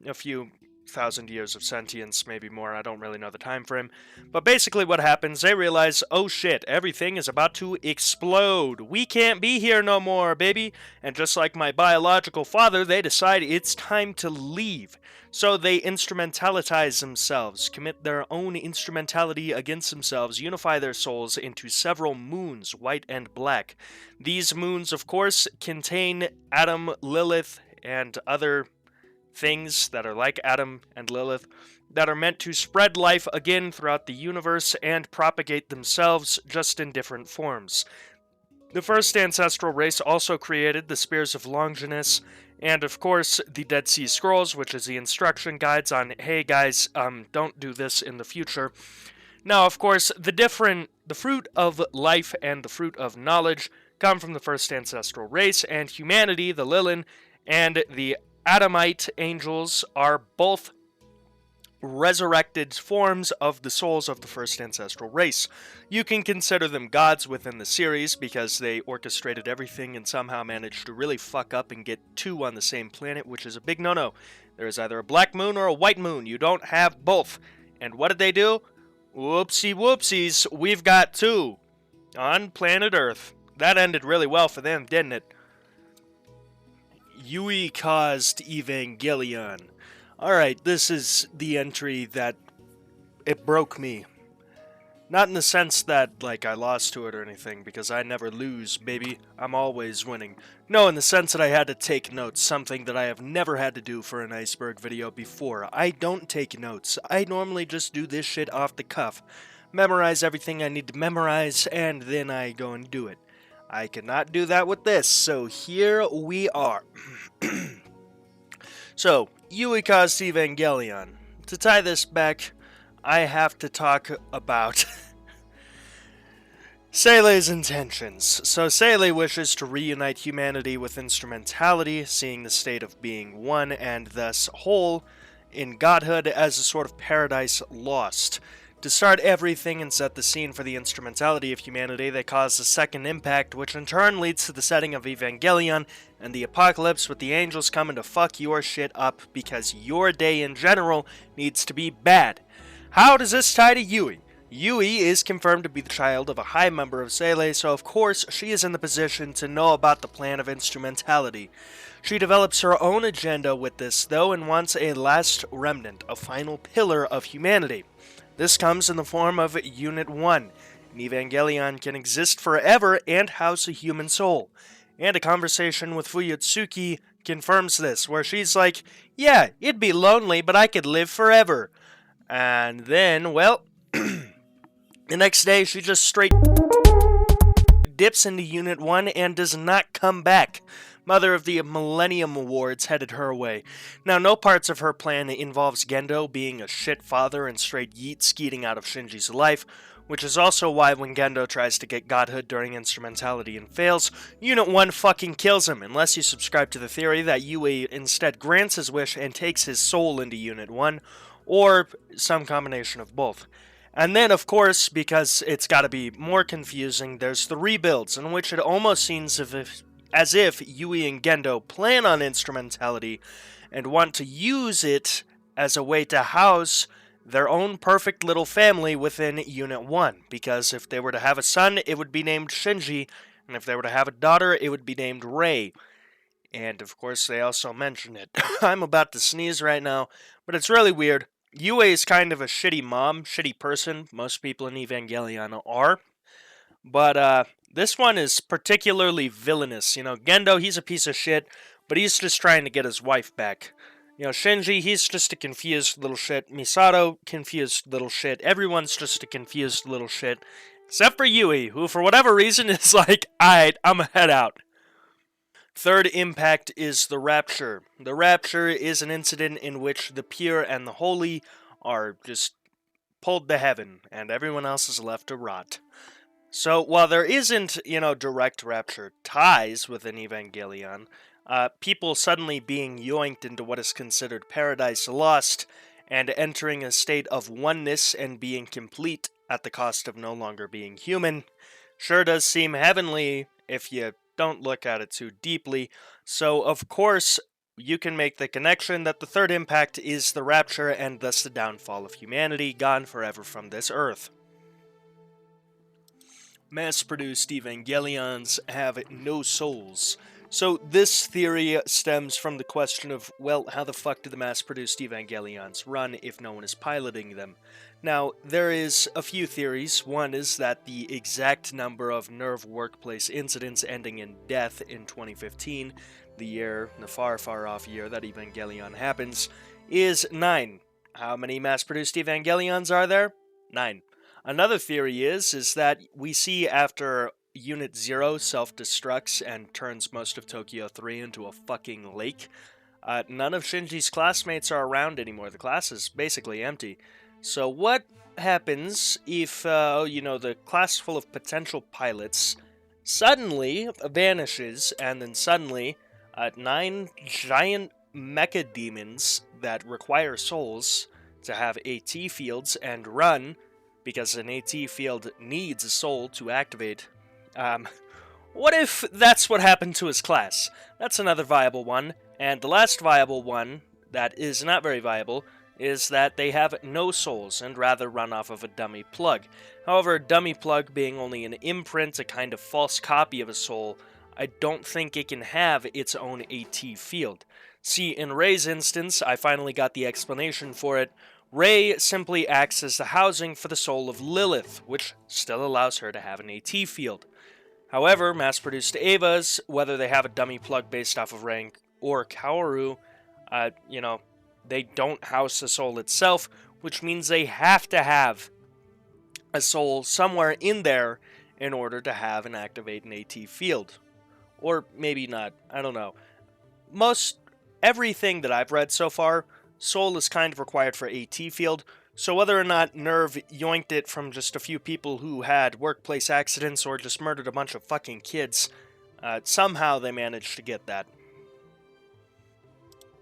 a few thousand years of sentience, maybe more. I don't really know the time frame. But basically what happens, they realize, oh shit, everything is about to explode. We can't be here no more, baby. And just like my biological father, they decide it's time to leave. So they instrumentalitize themselves, commit their own instrumentality against themselves, unify their souls into several moons, white and black. These moons, of course, contain Adam, Lilith, and other things that are like Adam and Lilith that are meant to spread life again throughout the universe and propagate themselves, just in different forms. The first ancestral race also created the Spears of Longinus, and of course the Dead Sea Scrolls, which is the instruction guides on, hey guys, don't do this in the future. Now, of course, the fruit of life and the fruit of knowledge come from the first ancestral race, and humanity, the Lilin, and the Adamite angels are both resurrected forms of the souls of the first ancestral race. You can consider them gods within the series because they orchestrated everything and somehow managed to really fuck up and get two on the same planet, which is a big no-no. There is either a black moon or a white moon. You don't have both. And what did they do? Whoopsie whoopsies, we've got two on planet Earth. That ended really well for them, didn't it? Yui caused Evangelion. Alright, this is the entry that it broke me. Not in the sense that, like, I lost to it or anything, because I never lose, baby. I'm always winning. No, in the sense that I had to take notes, something that I have never had to do for an Iceberg video before. I don't take notes. I normally just do this shit off the cuff. Memorize everything I need to memorize, and then I go and do it. I cannot do that with this, so here we are. So, Yui caused Evangelion. To tie this back, I have to talk about Seele's intentions. So Seele wishes to reunite humanity with instrumentality, seeing the state of being one and thus whole in godhood as a sort of paradise lost. To start everything and set the scene for the instrumentality of humanity, they cause a second impact, which in turn leads to the setting of Evangelion and the apocalypse, with the angels coming to fuck your shit up because your day in general needs to be bad. How does this tie to Yui? Yui is confirmed to be the child of a high member of Seele, so of course she is in the position to know about the plan of instrumentality. She develops her own agenda with this, though, and wants a last remnant, a final pillar of humanity. This comes in the form of Unit 1. An Evangelion can exist forever and house a human soul. And a conversation with Fuyutsuki confirms this, where she's like, yeah, it'd be lonely, but I could live forever. And then, well, the next day she just straight dips into Unit 1 and does not come back. Mother of the Millennium Awards headed her way. Now, no parts of her plan involves Gendo being a shit father and straight yeet skeeting out of Shinji's life, which is also why when Gendo tries to get godhood during instrumentality and fails, Unit 1 fucking kills him, unless you subscribe to the theory that Yui instead grants his wish and takes his soul into Unit 1, or some combination of both. And then, of course, because it's gotta be more confusing, there's the rebuilds, in which it almost seems as if Yui and Gendo plan on instrumentality and want to use it as a way to house their own perfect little family within Unit 1, because if they were to have a son, it would be named Shinji, and if they were to have a daughter, it would be named Rei. And, of course, they also mention it. I'm about to sneeze right now, but it's really weird. Yui is kind of a shitty mom, shitty person. Most people in Evangelion are. But, this one is particularly villainous. You know, Gendo, he's a piece of shit, but he's just trying to get his wife back. You know, Shinji, he's just a confused little shit. Misato, confused little shit. Everyone's just a confused little shit. Except for Yui, who for whatever reason is like, alright, I'ma head out. Third impact is the Rapture. The Rapture is an incident in which the pure and the holy are just pulled to heaven, and everyone else is left to rot. So, while there isn't, direct Rapture ties within Evangelion, people suddenly being yoinked into what is considered Paradise Lost, and entering a state of oneness and being complete at the cost of no longer being human, sure does seem heavenly if you don't look at it too deeply. So, of course, you can make the connection that the third impact is the rapture and thus the downfall of humanity, gone forever from this earth. Mass-produced Evangelions have no souls. So this theory stems from the question of, well, how the fuck do the mass-produced Evangelions run if no one is piloting them? Now, there is a few theories. One is that the exact number of NERV workplace incidents ending in death in 2015, the far, far off year that Evangelion happens, is 9. How many mass-produced Evangelions are there? 9. Another theory is that we see after Unit 0 self-destructs and turns most of Tokyo 3 into a fucking lake, none of Shinji's classmates are around anymore. The class is basically empty. So what happens if, the class full of potential pilots suddenly vanishes, and then suddenly 9 giant mecha demons that require souls to have AT fields and run, because an AT field needs a soul to activate. What if that's what happened to his class? That's another viable one. And the last viable one, that is not very viable, is that they have no souls and rather run off of a dummy plug. However, a dummy plug being only an imprint, a kind of false copy of a soul, I don't think it can have its own AT field. See, in Ray's instance, I finally got the explanation for it. Ray simply acts as the housing for the soul of Lilith, which still allows her to have an AT field. However, mass-produced Evas, whether they have a dummy plug based off of rank or Kaoru, they don't house the soul itself, which means they have to have a soul somewhere in there in order to have and activate an AT field. Or maybe not, I don't know. Everything that I've read so far, soul is kind of required for AT field, so whether or not NERV yoinked it from just a few people who had workplace accidents or just murdered a bunch of fucking kids, somehow they managed to get that.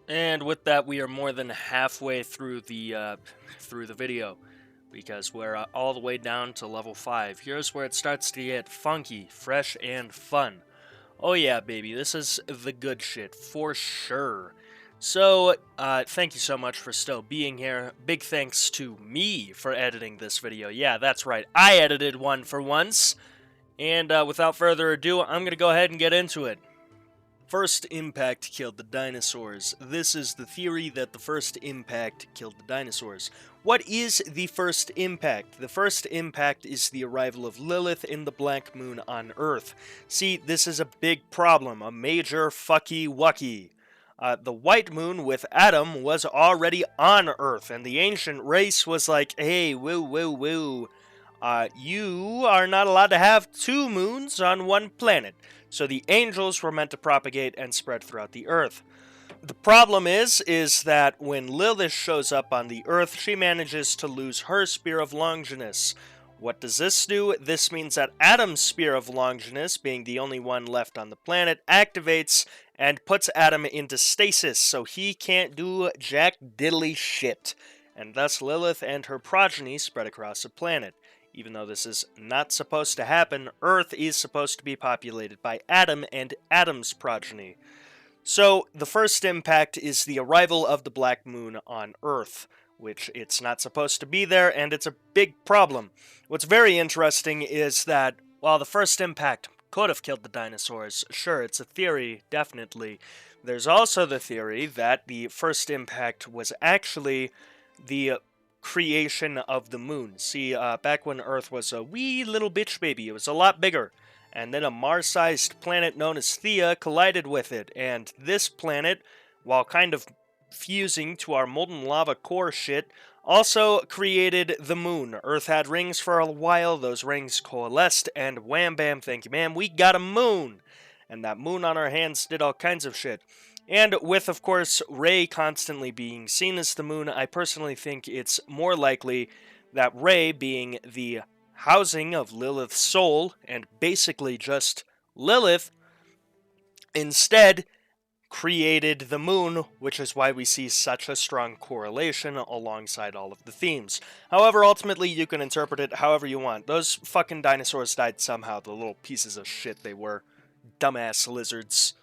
And with that, we are more than halfway through the video, because we're all the way down to level 5. Here's where it starts to get funky, fresh, and fun. Oh yeah, baby, this is the good shit, for sure. So, thank you so much for still being here. Big thanks to me for editing this video. Yeah, that's right, I edited one for once. And without further ado, I'm gonna go ahead and get into it. First impact killed the dinosaurs. This is the theory that the first impact killed the dinosaurs. What is the first impact? The first impact is the arrival of Lilith in the Black Moon on Earth. See, this is a big problem, a major fucky wucky. The White Moon with Adam was already on Earth, and the ancient race was like, hey, woo, woo, woo. You are not allowed to have 2 moons on one planet. So the angels were meant to propagate and spread throughout the Earth. The problem is that when Lilith shows up on the Earth, she manages to lose her Spear of Longinus. What does this do? This means that Adam's Spear of Longinus, being the only one left on the planet, activates and puts Adam into stasis, so he can't do jack diddly shit. And thus Lilith and her progeny spread across the planet. Even though this is not supposed to happen, Earth is supposed to be populated by Adam and Adam's progeny. So, the first impact is the arrival of the Black Moon on Earth, which it's not supposed to be there, and it's a big problem. What's very interesting is that, while the first impact could have killed the dinosaurs, sure, it's a theory, definitely, there's also the theory that the first impact was actually the creation of the moon. See, back when Earth was a wee little bitch baby, it was a lot bigger. And then a Mars-sized planet known as Theia collided with it. And this planet, while kind of fusing to our molten lava core shit, also created the moon. Earth had rings for a while, those rings coalesced, and wham bam, thank you ma'am, we got a moon! And that moon on our hands did all kinds of shit. And with, of course, Rey constantly being seen as the moon, I personally think it's more likely that Rey, being the housing of Lilith's soul, and basically just Lilith, instead created the moon, which is why we see such a strong correlation alongside all of the themes. However, ultimately, you can interpret it however you want. Those fucking dinosaurs died somehow, the little pieces of shit they were. dumbass lizards.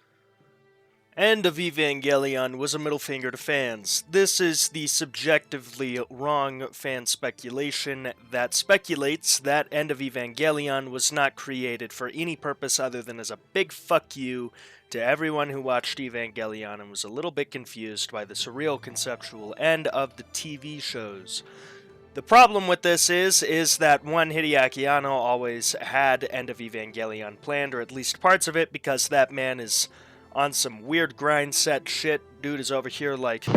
End of Evangelion was a middle finger to fans. This is the subjectively wrong fan speculation that speculates that End of Evangelion was not created for any purpose other than as a big fuck you to everyone who watched Evangelion and was a little bit confused by the surreal conceptual end of the TV shows. The problem with this is that one, Hideaki Anno always had End of Evangelion planned, or at least parts of it, because that man is on some weird grind set shit. Dude is over here like,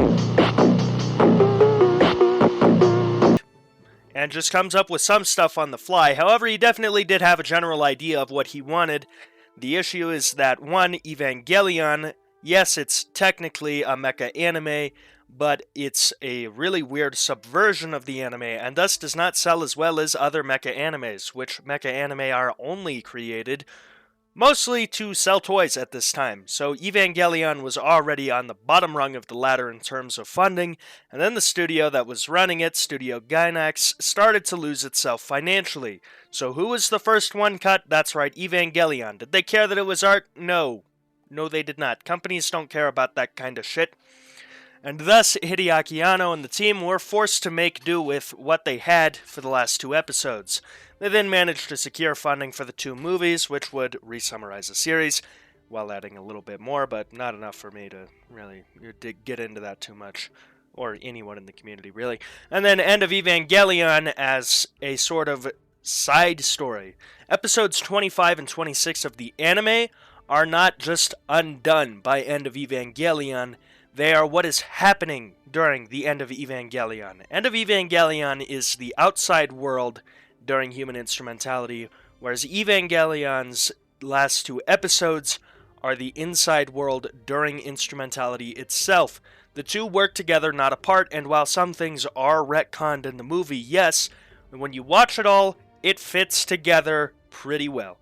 and just comes up with some stuff on the fly. However, he definitely did have a general idea of what he wanted. The issue is that, one, Evangelion, yes, it's technically a mecha anime, but it's a really weird subversion of the anime, and thus does not sell as well as other mecha animes, which mecha anime are only created mostly to sell toys at this time. So Evangelion was already on the bottom rung of the ladder in terms of funding, and then the studio that was running it, Studio Gainax, started to lose itself financially. So who was the first one cut? That's right, Evangelion. Did they care that it was art? No. No, they did not. Companies don't care about that kind of shit. And thus, Hideaki Anno and the team were forced to make do with what they had for the last 2 episodes. They then managed to secure funding for the 2 movies, which would re-summarize the series, while adding a little bit more, but not enough for me to really get into that too much, or anyone in the community, really. And then End of Evangelion as a sort of side story. Episodes 25 and 26 of the anime are not just undone by End of Evangelion, they are what is happening during the End of Evangelion. End of Evangelion is the outside world during human instrumentality, whereas Evangelion's last 2 episodes are the inside world during instrumentality itself. The two work together, not apart, and while some things are retconned in the movie, yes, when you watch it all, it fits together pretty well.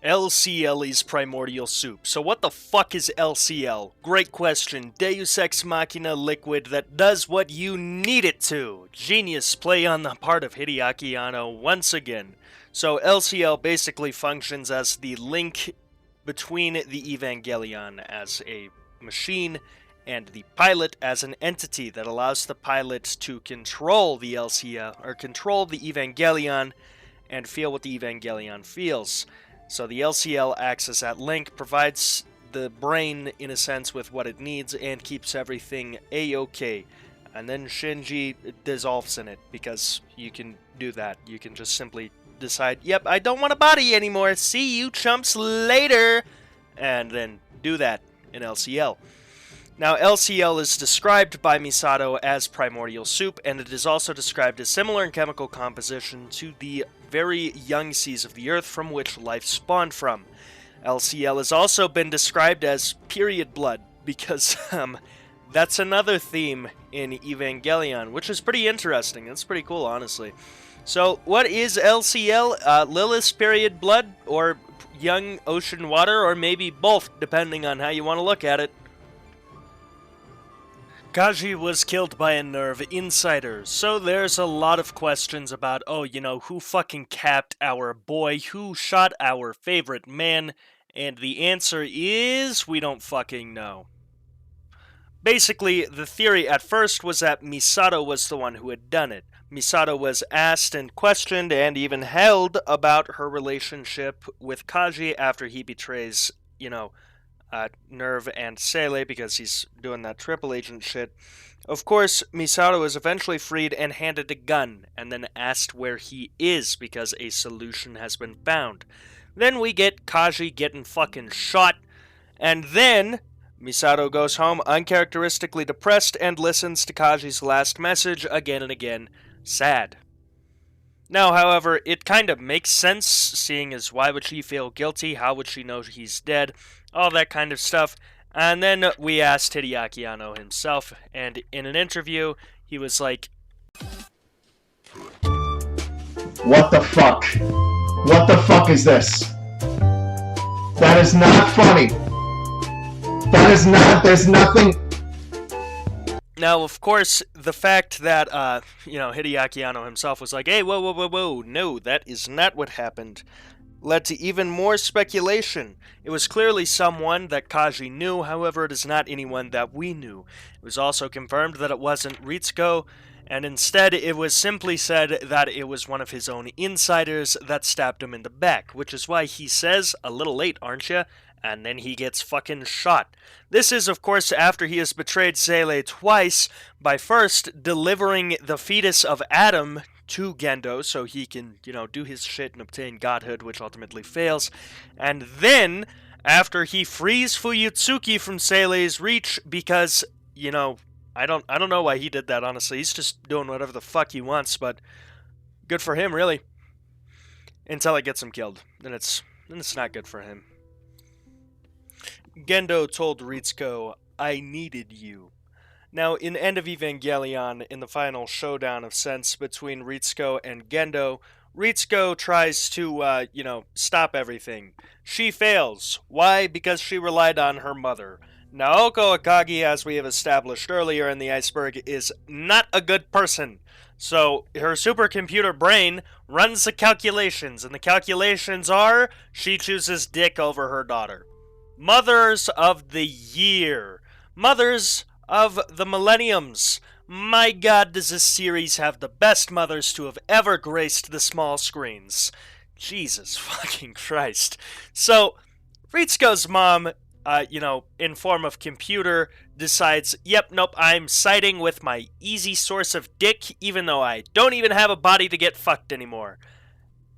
LCL is primordial soup. So what the fuck is LCL? Great question. Deus Ex Machina liquid that does what you need it to. Genius play on the part of Hideaki Anno once again. So LCL basically functions as the link between the Evangelion as a machine and the pilot as an entity that allows the pilot to control the LCL, or control the Evangelion, and feel what the Evangelion feels. So the LCL acts as that link, provides the brain, in a sense, with what it needs, and keeps everything A-okay. And then Shinji dissolves in it, because you can do that. You can just simply decide, yep, I don't want a body anymore, see you chumps later, and then do that in LCL. Now, LCL is described by Misato as primordial soup, and it is also described as similar in chemical composition to the very young seas of the Earth from which life spawned from. LCL has also been described as period blood, because that's another theme in Evangelion, which is pretty interesting. That's pretty cool, honestly. So, what is LCL? Lilith's period blood, or young ocean water, or maybe both, depending on how you want to look at it. Kaji was killed by a nerve insider, so there's a lot of questions about, oh, you know, who fucking capped our boy, who shot our favorite man, and the answer is, we don't fucking know. Basically, the theory at first was that Misato was the one who had done it. Misato was asked and questioned and even held about her relationship with Kaji after he betrays, you know, Nerve and Sele, because he's doing that triple agent shit. Of course, Misato is eventually freed and handed a gun, and then asked where he is, because a solution has been found. Then we get Kaji getting fucking shot, and then Misato goes home uncharacteristically depressed and listens to Kaji's last message again and again, sad. Now, however, it kind of makes sense, seeing as why would she feel guilty, how would she know he's dead, all that kind of stuff. And then we asked Hideaki Anno himself, and in an interview, he was like, "What the fuck? What the fuck is this? That is not funny. That is not, there's nothing..." Now, of course, the fact that, Hideaki Anno himself was like, hey, whoa, no, that is not what happened, led to even more speculation. It was clearly someone that Kaji knew, however, it is not anyone that we knew. It was also confirmed that it wasn't Ritsuko, and instead it was simply said that it was one of his own insiders that stabbed him in the back, which is why he says, "A little late, aren't ya?" And then he gets fucking shot. This is, of course, after he has betrayed Seele twice by first delivering the fetus of Adam to Gendo so he can, do his shit and obtain godhood, which ultimately fails. And then, after he frees Fuyutsuki from Seilei's reach because, I don't know why he did that, honestly. He's just doing whatever the fuck he wants, but good for him, really. Until it gets him killed. Then it's not good for him. Gendo told Ritsuko, "I needed you." Now, in End of Evangelion, in the final showdown of sense between Ritsuko and Gendo, Ritsuko tries to, stop everything. She fails. Why? Because she relied on her mother. Naoko Akagi, as we have established earlier in the Iceberg, is not a good person. So, her supercomputer brain runs the calculations, and the calculations are, she chooses Dick over her daughter. Mothers of the Year. Mothers of the Millenniums. My god, does this series have the best mothers to have ever graced the small screens. Jesus fucking Christ. So, Ritsuko's mom, in form of computer, decides, yep, nope, I'm siding with my easy source of dick, even though I don't even have a body to get fucked anymore.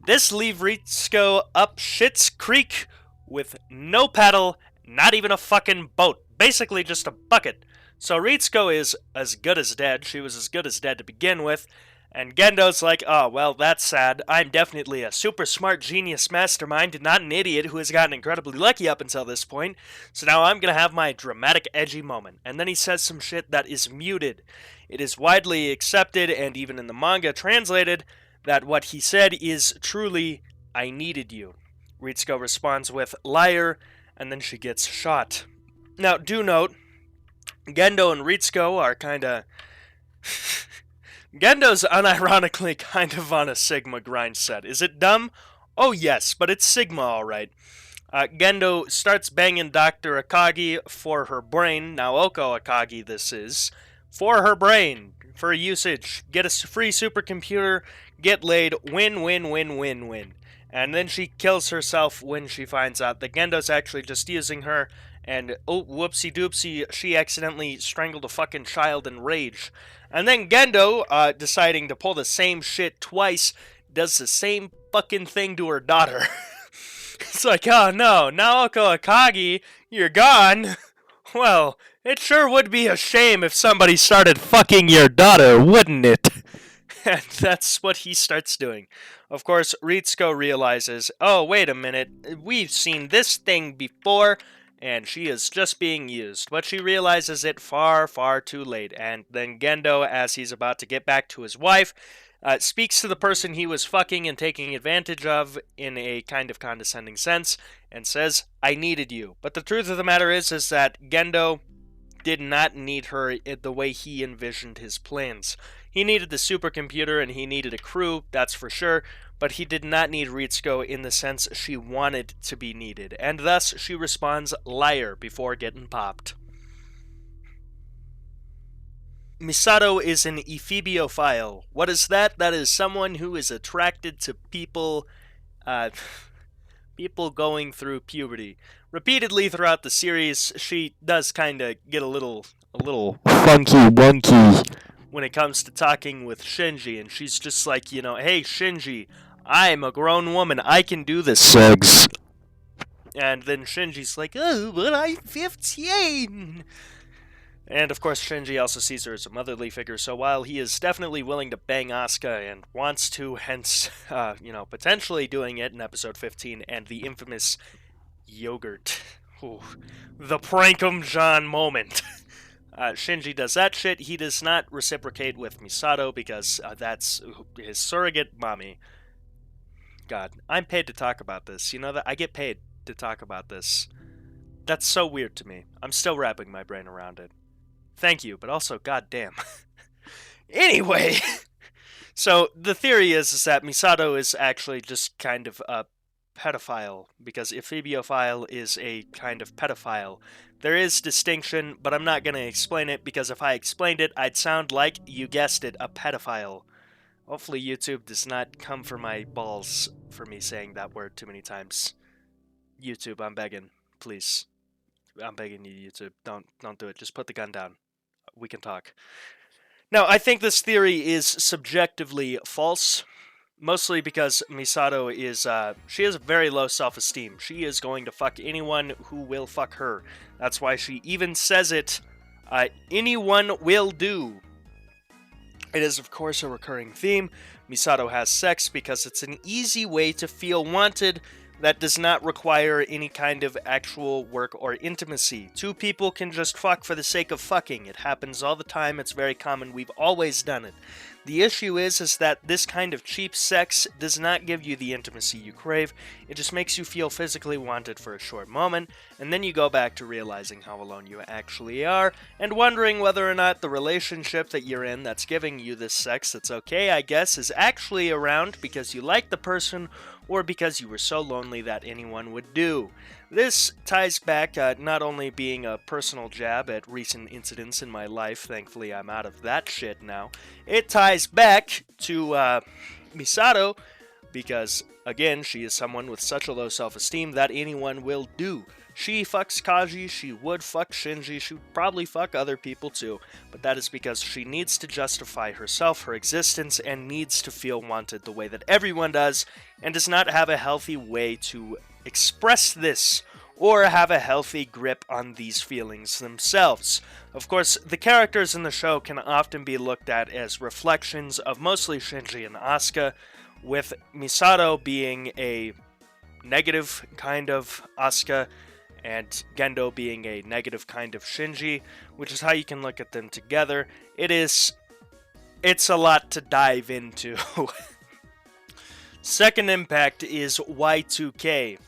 This leaves Ritsuko up Shit's Creek with no paddle, not even a fucking boat. Basically just a bucket. So Ritsuko is as good as dead. She was as good as dead to begin with. And Gendo's like, oh, well, that's sad. I'm definitely a super smart genius mastermind and not an idiot who has gotten incredibly lucky up until this point. So now I'm going to have my dramatic, edgy moment. And then he says some shit that is muted. It is widely accepted, and even in the manga translated, that what he said is truly, "I needed you." Ritsuko responds with, "Liar," and then she gets shot. Now, do note, Gendo and Ritsuko are kinda... Gendo's unironically kind of on a Sigma grind set. Is it dumb? Oh yes, but it's Sigma alright. Gendo starts banging Dr. Akagi for her brain, Naoko Akagi this is, for her brain, for usage, get a free supercomputer, get laid, win, win, win, win, win. And then she kills herself when she finds out that Gendo's actually just using her, and oh, whoopsie doopsie, she accidentally strangled a fucking child in rage. And then Gendo, deciding to pull the same shit twice, does the same fucking thing to her daughter. It's like, oh no, Naoko Akagi, you're gone. Well, it sure would be a shame if somebody started fucking your daughter, wouldn't it? And that's what he starts doing. Of course, Ritsuko realizes, oh, wait a minute, we've seen this thing before, and she is just being used. But she realizes it far, far too late. And then Gendo, as he's about to get back to his wife, speaks to the person he was fucking and taking advantage of in a kind of condescending sense, and says, "I needed you." But the truth of the matter is that Gendo did not need her the way he envisioned his plans. He needed the supercomputer and he needed a crew, that's for sure, but he did not need Ritsuko in the sense she wanted to be needed, and thus she responds, "Liar," before getting popped. Misato is an ephebiophile. What is that? That is someone who is attracted to people, people going through puberty. Repeatedly throughout the series, she does kind of get a little funky wonky when it comes to talking with Shinji, and she's just like, hey Shinji, I'm a grown woman, I can do this, Suggs. And then Shinji's like, oh, but I'm 15. And of course, Shinji also sees her as a motherly figure, so while he is definitely willing to bang Asuka and wants to, hence, potentially doing it in episode 15, and the infamous yogurt. Ooh, the Prankum John moment. Shinji does that shit. He does not reciprocate with Misato because that's his surrogate mommy. God, I'm paid to talk about this. You know that? I get paid to talk about this. That's so weird to me. I'm still wrapping my brain around it. Thank you, but also, goddamn. Anyway, so the theory is that Misato is actually just kind of pedophile, because ephebiophile is a kind of pedophile. There is distinction, but I'm not going to explain it, because if I explained it, I'd sound like, you guessed it, a pedophile. Hopefully YouTube does not come for my balls for me saying that word too many times. YouTube, I'm begging. Please. I'm begging you, YouTube. Don't do it. Just put the gun down. We can talk. Now, I think this theory is subjectively false. Mostly because Misato is, she has very low self-esteem. She is going to fuck anyone who will fuck her. That's why she even says it, anyone will do. It is, of course, a recurring theme. Misato has sex because it's an easy way to feel wanted that does not require any kind of actual work or intimacy. Two people can just fuck for the sake of fucking. It happens all the time. It's very common. We've always done it. The issue is that this kind of cheap sex does not give you the intimacy you crave. It just makes you feel physically wanted for a short moment, and then you go back to realizing how alone you actually are, and wondering whether or not the relationship that you're in that's giving you this sex that's okay, I guess, is actually around because you like the person, or because you were so lonely that anyone would do. This ties back, not only being a personal jab at recent incidents in my life, thankfully I'm out of that shit now, it ties back to Misato, because, again, she is someone with such a low self-esteem that anyone will do. She fucks Kaji, she would fuck Shinji, she would probably fuck other people too, but that is because she needs to justify herself, her existence, and needs to feel wanted the way that everyone does, and does not have a healthy way to express this, or have a healthy grip on these feelings themselves. Of course, the characters in the show can often be looked at as reflections of mostly Shinji and Asuka, with Misato being a negative kind of Asuka, and Gendo being a negative kind of Shinji, which is how you can look at them together. It's a lot to dive into. Second impact is Y2K.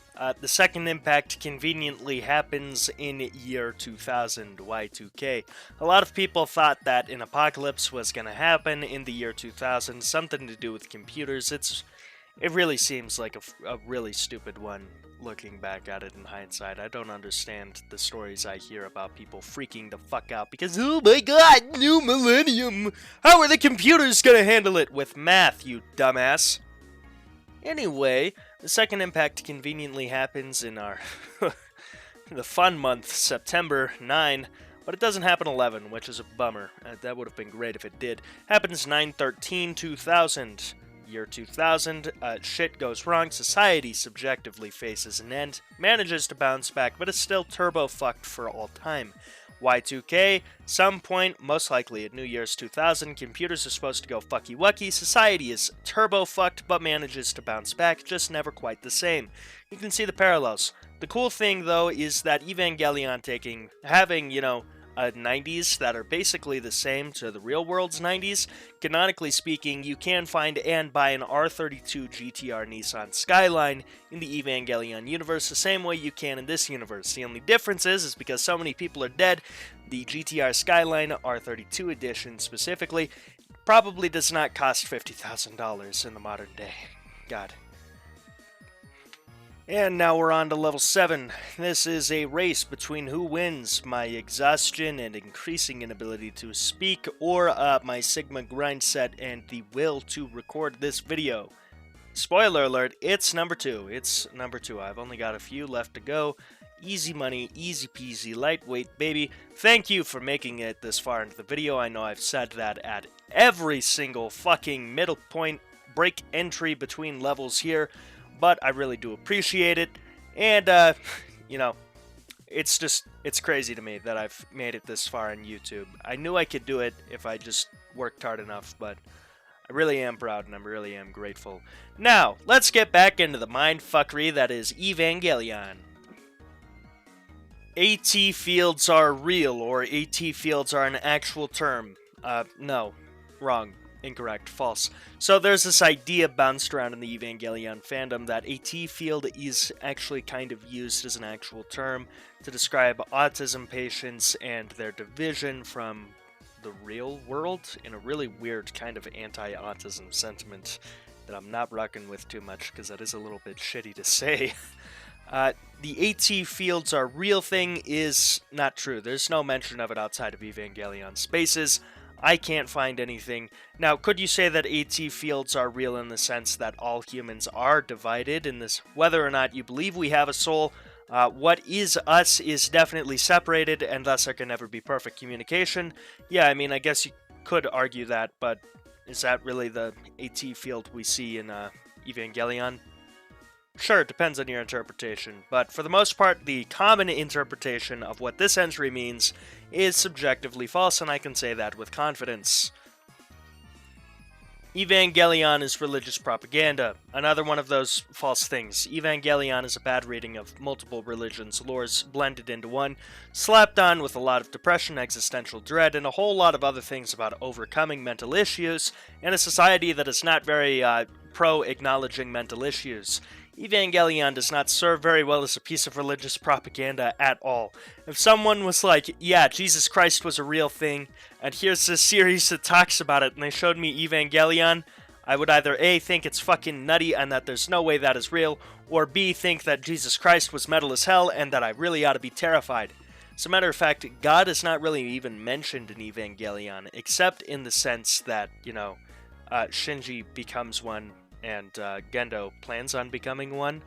The second impact conveniently happens in year 2000, Y2K. A lot of people thought that an apocalypse was going to happen in the year 2000, something to do with computers. It really seems like a really stupid one, looking back at it in hindsight. I don't understand the stories I hear about people freaking the fuck out because, oh my god, new millennium! How are the computers gonna handle it? With math, you dumbass. Anyway, the second impact conveniently happens in our the fun month, September 9, but it doesn't happen 11, which is a bummer. That would have been great if it did. Happens 9/13/2000. Year 2000, shit goes wrong, society subjectively faces an end, manages to bounce back, but is still turbo fucked for all time. Y2K, some point, most likely at New Year's 2000, computers are supposed to go fucky wucky, society is turbo fucked but manages to bounce back, just never quite the same. You can see the parallels. The cool thing though is that Evangelion having, 90s that are basically the same to the real world's 90s. Canonically speaking, you can find and buy an R32 GTR Nissan Skyline in the Evangelion universe the same way you can in this universe. The only difference is because so many people are dead, the GTR Skyline R32 edition specifically probably does not cost $50,000 in the modern day. God. And now we're on to level 7. This is a race between who wins, my exhaustion and increasing inability to speak, or my Sigma grind set and the will to record this video. Spoiler alert, it's number 2. It's number 2. I've only got a few left to go. Easy money, easy peasy, lightweight baby. Thank you for making it this far into the video. I know I've said that at every single fucking middle point break entry between levels here, but I really do appreciate it, and, it's crazy to me that I've made it this far on YouTube. I knew I could do it if I just worked hard enough, but I really am proud and I really am grateful. Now, let's get back into the mindfuckery that is Evangelion. AT fields are real, or AT fields are an actual term. No. Wrong. Incorrect. False. So there's this idea bounced around in the Evangelion fandom that AT field is actually kind of used as an actual term to describe autism patients and their division from the real world in a really weird kind of anti-autism sentiment. that I'm not rocking with too much, because that is a little bit shitty to say. The AT fields are real thing is not true. There's no mention of it outside of Evangelion Spaces. I can't find anything. Now, could you say that AT fields are real in the sense that all humans are divided in this, whether or not you believe we have a soul? What is us is definitely separated, and thus there can never be perfect communication. Yeah, I mean, I guess you could argue that, but is that really the AT field we see in Evangelion? Sure, it depends on your interpretation, but for the most part, the common interpretation of what this entry means is subjectively false, and I can say that with confidence. Evangelion is religious propaganda. Another one of those false things. Evangelion is a bad reading of multiple religions' lores blended into one, slapped on with a lot of depression, existential dread, and a whole lot of other things about overcoming mental issues in a society that is not very pro-acknowledging mental issues. Evangelion does not serve very well as a piece of religious propaganda at all. If someone was like, yeah, Jesus Christ was a real thing, and here's this series that talks about it, and they showed me Evangelion, I would either A, think it's fucking nutty and that there's no way that is real, or B, think that Jesus Christ was metal as hell and that I really ought to be terrified. As a matter of fact, God is not really even mentioned in Evangelion, except in the sense that, Shinji becomes one, and Gendo plans on becoming one.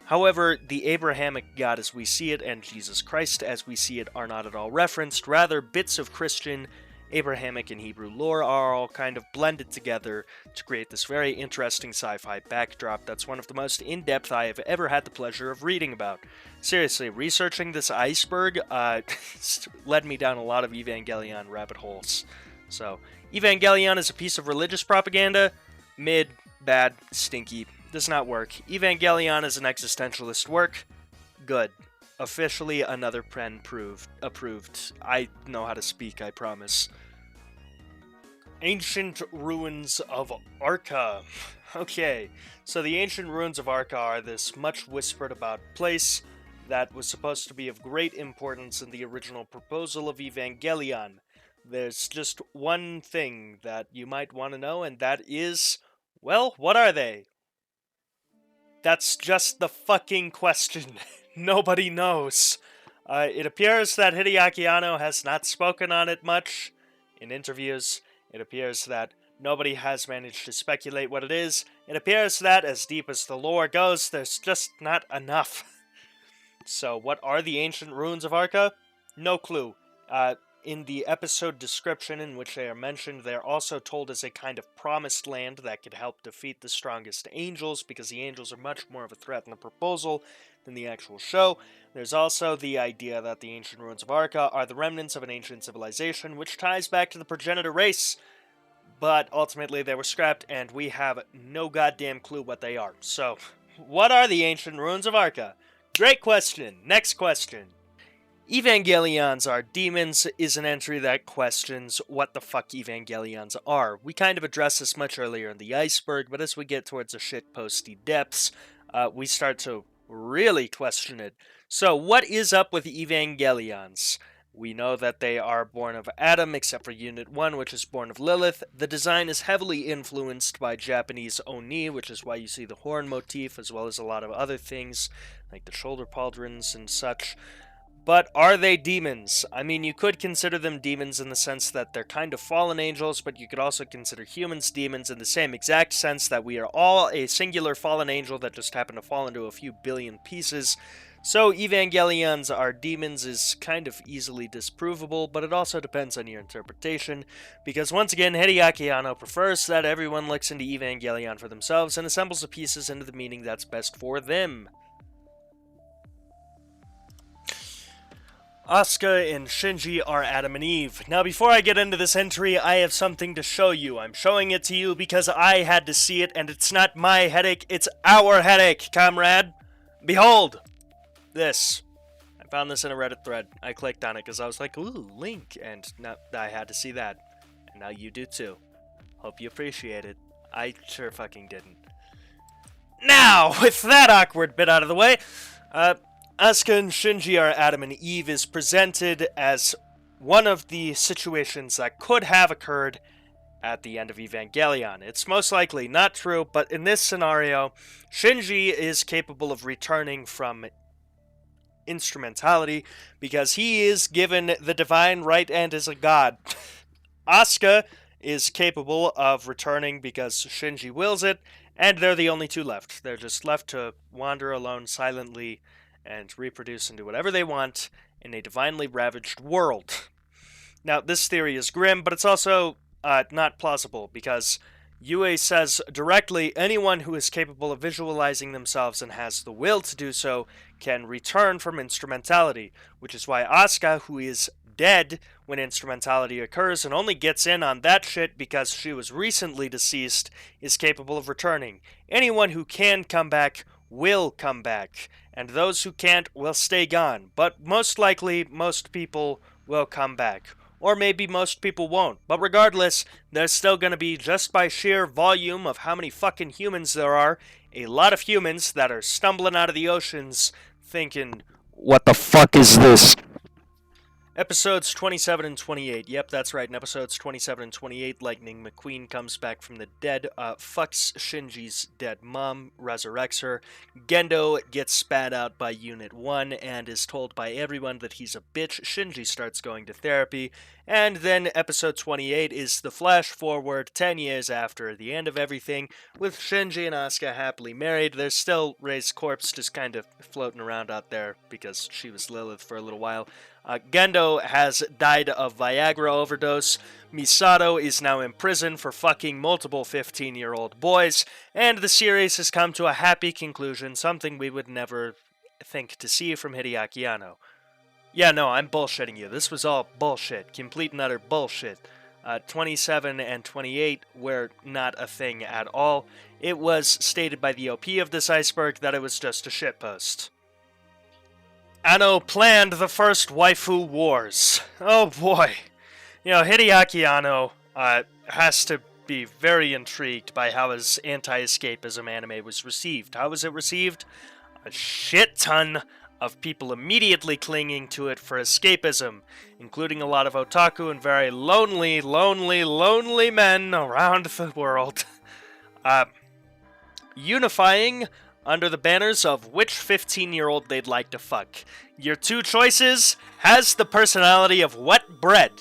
However, the Abrahamic God as we see it and Jesus Christ as we see it are not at all referenced. Rather, bits of Christian, Abrahamic, and Hebrew lore are all kind of blended together to create this very interesting sci-fi backdrop that's one of the most in-depth I have ever had the pleasure of reading about. Seriously, researching this iceberg led me down a lot of Evangelion rabbit holes. So, Evangelion is a piece of religious propaganda. Mid, bad, stinky, does not work. Evangelion is an existentialist work. Good. Officially another pen approved. I know how to speak, I promise. Ancient Ruins of Arqa. Okay, so the Ancient Ruins of Arqa are this much whispered about place that was supposed to be of great importance in the original proposal of Evangelion. There's just one thing that you might want to know, and that is, well, what are they? That's just the fucking question. Nobody knows. It appears that Hideaki Anno has not spoken on it much in interviews. It appears that nobody has managed to speculate what it is. It appears that, as deep as the lore goes, there's just not enough. So, what are the ancient ruins of Arqa? No clue. In the episode description in which they are mentioned, they are also told as a kind of promised land that could help defeat the strongest angels, because the angels are much more of a threat in the proposal than the actual show. There's also the idea that the ancient ruins of Arqa are the remnants of an ancient civilization, which ties back to the progenitor race. But ultimately they were scrapped, and we have no goddamn clue what they are. So, what are the ancient ruins of Arqa? Great question. Next question. Evangelions are demons is an entry that questions what the fuck Evangelions are. We kind of addressed this much earlier in the iceberg, but as we get towards the shitposty depths, we start to really question it. So, what is up with Evangelions? We know that they are born of Adam, except for Unit 1, which is born of Lilith. The design is heavily influenced by Japanese Oni, which is why you see the horn motif, as well as a lot of other things, like the shoulder pauldrons and such. But are they demons? I mean, you could consider them demons in the sense that they're kind of fallen angels, but you could also consider humans demons in the same exact sense that we are all a singular fallen angel that just happened to fall into a few billion pieces. So Evangelions are demons is kind of easily disprovable, but it also depends on your interpretation, because once again, Hideaki Anno prefers that everyone looks into Evangelion for themselves and assembles the pieces into the meaning that's best for them. Asuka and Shinji are Adam and Eve. Now, before I get into this entry, I have something to show you. I'm showing it to you because I had to see it, and it's not my headache, it's our headache, comrade. Behold! This. I found this in a Reddit thread. I clicked on it because I was like, ooh, Link, and now I had to see that. And now you do too. Hope you appreciate it. I sure fucking didn't. Now, with that awkward bit out of the way, Asuka and Shinji are Adam and Eve is presented as one of the situations that could have occurred at the end of Evangelion. It's most likely not true, but in this scenario, Shinji is capable of returning from instrumentality because he is given the divine right and is a god. Asuka is capable of returning because Shinji wills it, and they're the only two left. They're just left to wander alone silently and reproduce and do whatever they want in a divinely ravaged world. Now, this theory is grim, but it's also not plausible, because Yue says directly anyone who is capable of visualizing themselves and has the will to do so can return from instrumentality, which is why Asuka, who is dead when instrumentality occurs and only gets in on that shit because she was recently deceased, is capable of returning. Anyone who can come back will come back, and those who can't will stay gone, but most likely most people will come back. Or maybe most people won't. But regardless, there's still going to be, just by sheer volume of how many fucking humans there are, a lot of humans that are stumbling out of the oceans thinking, what the fuck is this? Episodes 27 and 28. Yep, that's right. In episodes 27 and 28, Lightning McQueen comes back from the dead, fucks Shinji's dead mom, resurrects her. Gendo gets spat out by Unit 1 and is told by everyone that he's a bitch. Shinji starts going to therapy. And then episode 28 is the flash forward 10 years after the end of everything, with Shinji and Asuka happily married. There's still Rei's corpse just kind of floating around out there because she was Lilith for a little while. Gendo has died of Viagra overdose. Misato is now in prison for fucking multiple 15-year-old boys. And the series has come to a happy conclusion, something we would never think to see from Hideaki Anno. Yeah, no, I'm bullshitting you. This was all bullshit. Complete and utter bullshit. 27 and 28 were not a thing at all. It was stated by the OP of this iceberg that it was just a shitpost. Anno planned the first waifu wars. Oh boy. You know, Hideaki Anno has to be very intrigued by how his anti-escapism anime was received. How was it received? A shit ton of people immediately clinging to it for escapism, including a lot of otaku and very lonely men around the world. Unifying under the banners of which 15-year-old they'd like to fuck. Your two choices: has the personality of wet bread,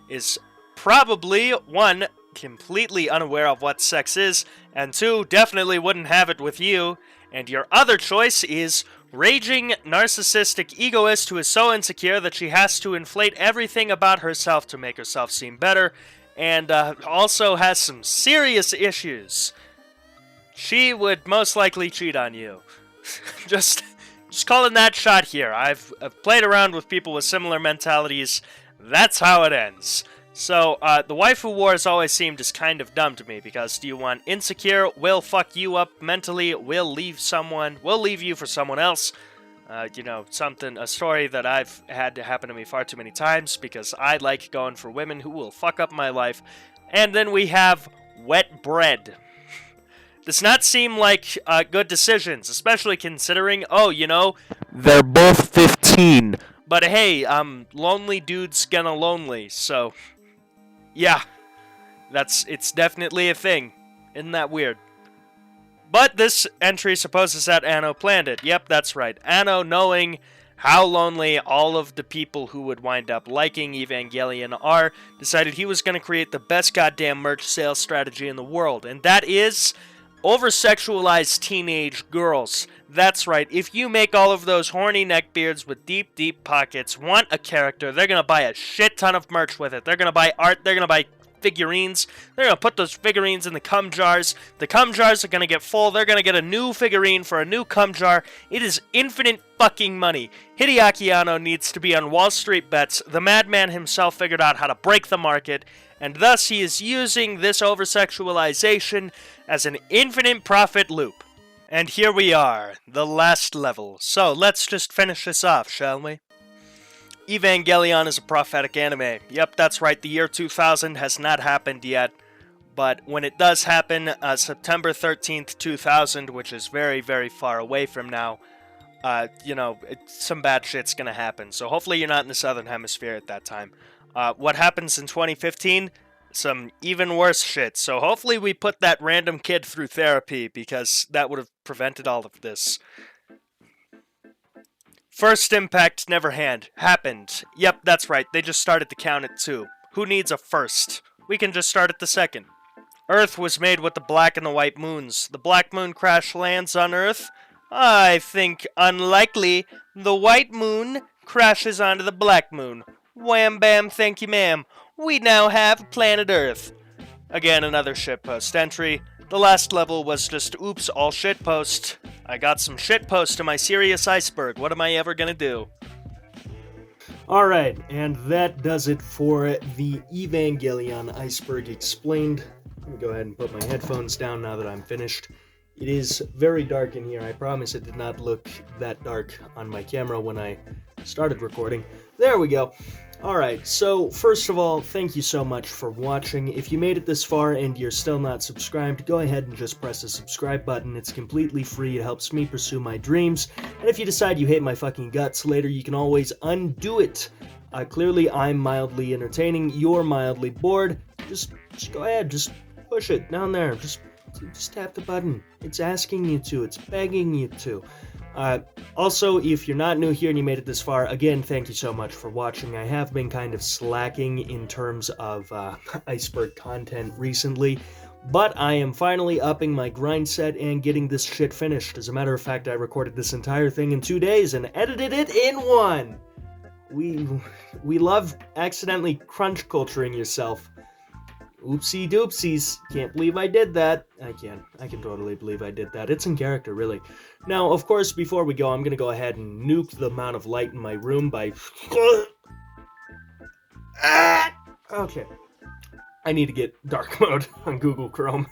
is probably, 1, completely unaware of what sex is, and 2, definitely wouldn't have it with you. And your other choice is raging, narcissistic egoist who is so insecure that she has to inflate everything about herself to make herself seem better, and also has some serious issues. She would most likely cheat on you. Just calling that shot here. I've played around with people with similar mentalities. That's how it ends. So, the waifu wars always seemed as kind of dumb to me, because do you want insecure, will fuck you up mentally, will leave you for someone else? A story that I've had to happen to me far too many times, because I like going for women who will fuck up my life. And then we have wet bread. Does not seem like good decisions, especially considering, they're both 15. But hey, lonely dude's gonna lonely, so yeah, it's definitely a thing. Isn't that weird? But this entry supposes that Anno planned it. Yep, that's right. Anno, knowing how lonely all of the people who would wind up liking Evangelion are, decided he was gonna create the best goddamn merch sales strategy in the world, and that is over-sexualized teenage girls. That's right. If you make all of those horny neckbeards with deep, deep pockets want a character, they're going to buy a shit ton of merch with it. They're going to buy art. They're going to buy figurines. They're going to put those figurines in the cum jars. The cum jars are going to get full. They're going to get a new figurine for a new cum jar. It is infinite fucking money. Hideaki Anno needs to be on Wall Street bets. The madman himself figured out how to break the market, and thus he is using this over-sexualization as an infinite profit loop. And here we are, the last level. So let's just finish this off, shall we? Evangelion is a prophetic anime. Yep, that's right, the year 2000 has not happened yet. But when it does happen, September 13th, 2000, which is very, very far away from now, some bad shit's gonna happen. So hopefully you're not in the Southern Hemisphere at that time. What happens in 2015? some even worse shit. So hopefully we put that random kid through therapy, because that would have prevented all of this. First impact never happened. Yep, that's right. They just started to count it too. Who needs a first? We can just start at the second. Earth was made with the black and the white moons. The black moon crash lands on Earth. I think unlikely. The white moon crashes onto the black moon. Wham bam, thank you ma'am. We now have planet Earth. Again, another shitpost entry. The last level was just oops, all shitpost. I got some shitpost in my serious iceberg. What am I ever gonna do? Alright, and that does it for the Evangelion Iceberg Explained. Let me go ahead and put my headphones down now that I'm finished. It is very dark in here. I promise it did not look that dark on my camera when I started recording. There we go. Alright, so first of all, thank you so much for watching. If you made it this far and you're still not subscribed, go ahead and just press the subscribe button. It's completely free. It helps me pursue my dreams. And if you decide you hate my fucking guts later, you can always undo it. Clearly, I'm mildly entertaining. You're mildly bored. Just go ahead. Just push it down there. Just tap the button. It's asking you to. It's begging you to. Also, if you're not new here and you made it this far, again, thank you so much for watching. I have been kind of slacking in terms of Iceberg content recently, but I am finally upping my grind set and getting this shit finished. As a matter of fact, I recorded this entire thing in 2 days and edited it in 1! We love accidentally crunch culturing yourself. Oopsie doopsies. Can't believe I did that. I can totally believe I did that. It's in character, really. Now, of course, before we go, I'm gonna go ahead and nuke the amount of light in my room by... Okay. I need to get dark mode on Google Chrome.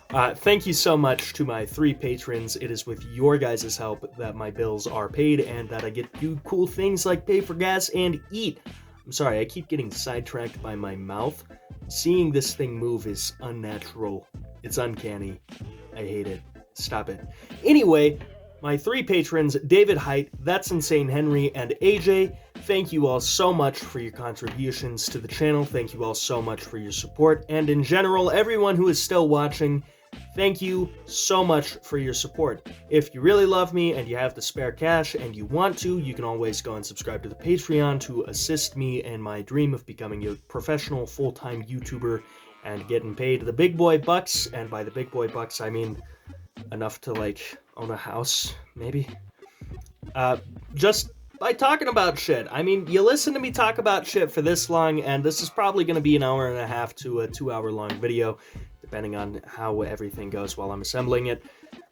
Thank you so much to my 3 patrons. It is with your guys' help that my bills are paid and that I get to do cool things like pay for gas and eat. I'm sorry, I keep getting sidetracked by my mouth. Seeing this thing move is unnatural. It's uncanny. I hate it. Stop it. Anyway, my 3 patrons, David Height, That's Insane Henry, and AJ, thank you all so much for your contributions to the channel. Thank you all so much for your support. And in general, everyone who is still watching, thank you so much for your support. If you really love me and you have the spare cash and you want to, you can always go and subscribe to the Patreon to assist me in my dream of becoming a professional full-time YouTuber and getting paid the big boy bucks. And by the big boy bucks, I mean enough to, like, own a house, maybe? Just by talking about shit. I mean, you listen to me talk about shit for this long, and this is probably going to be an hour and a half to a 2-hour-long video, depending on how everything goes while I'm assembling it.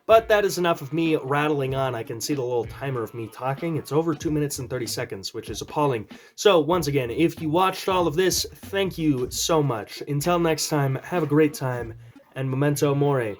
But that is enough of me rattling on. I can see the little timer of me talking. It's over 2 minutes and 30 seconds, which is appalling. So, once again, if you watched all of this, thank you so much. Until next time, have a great time, and memento mori.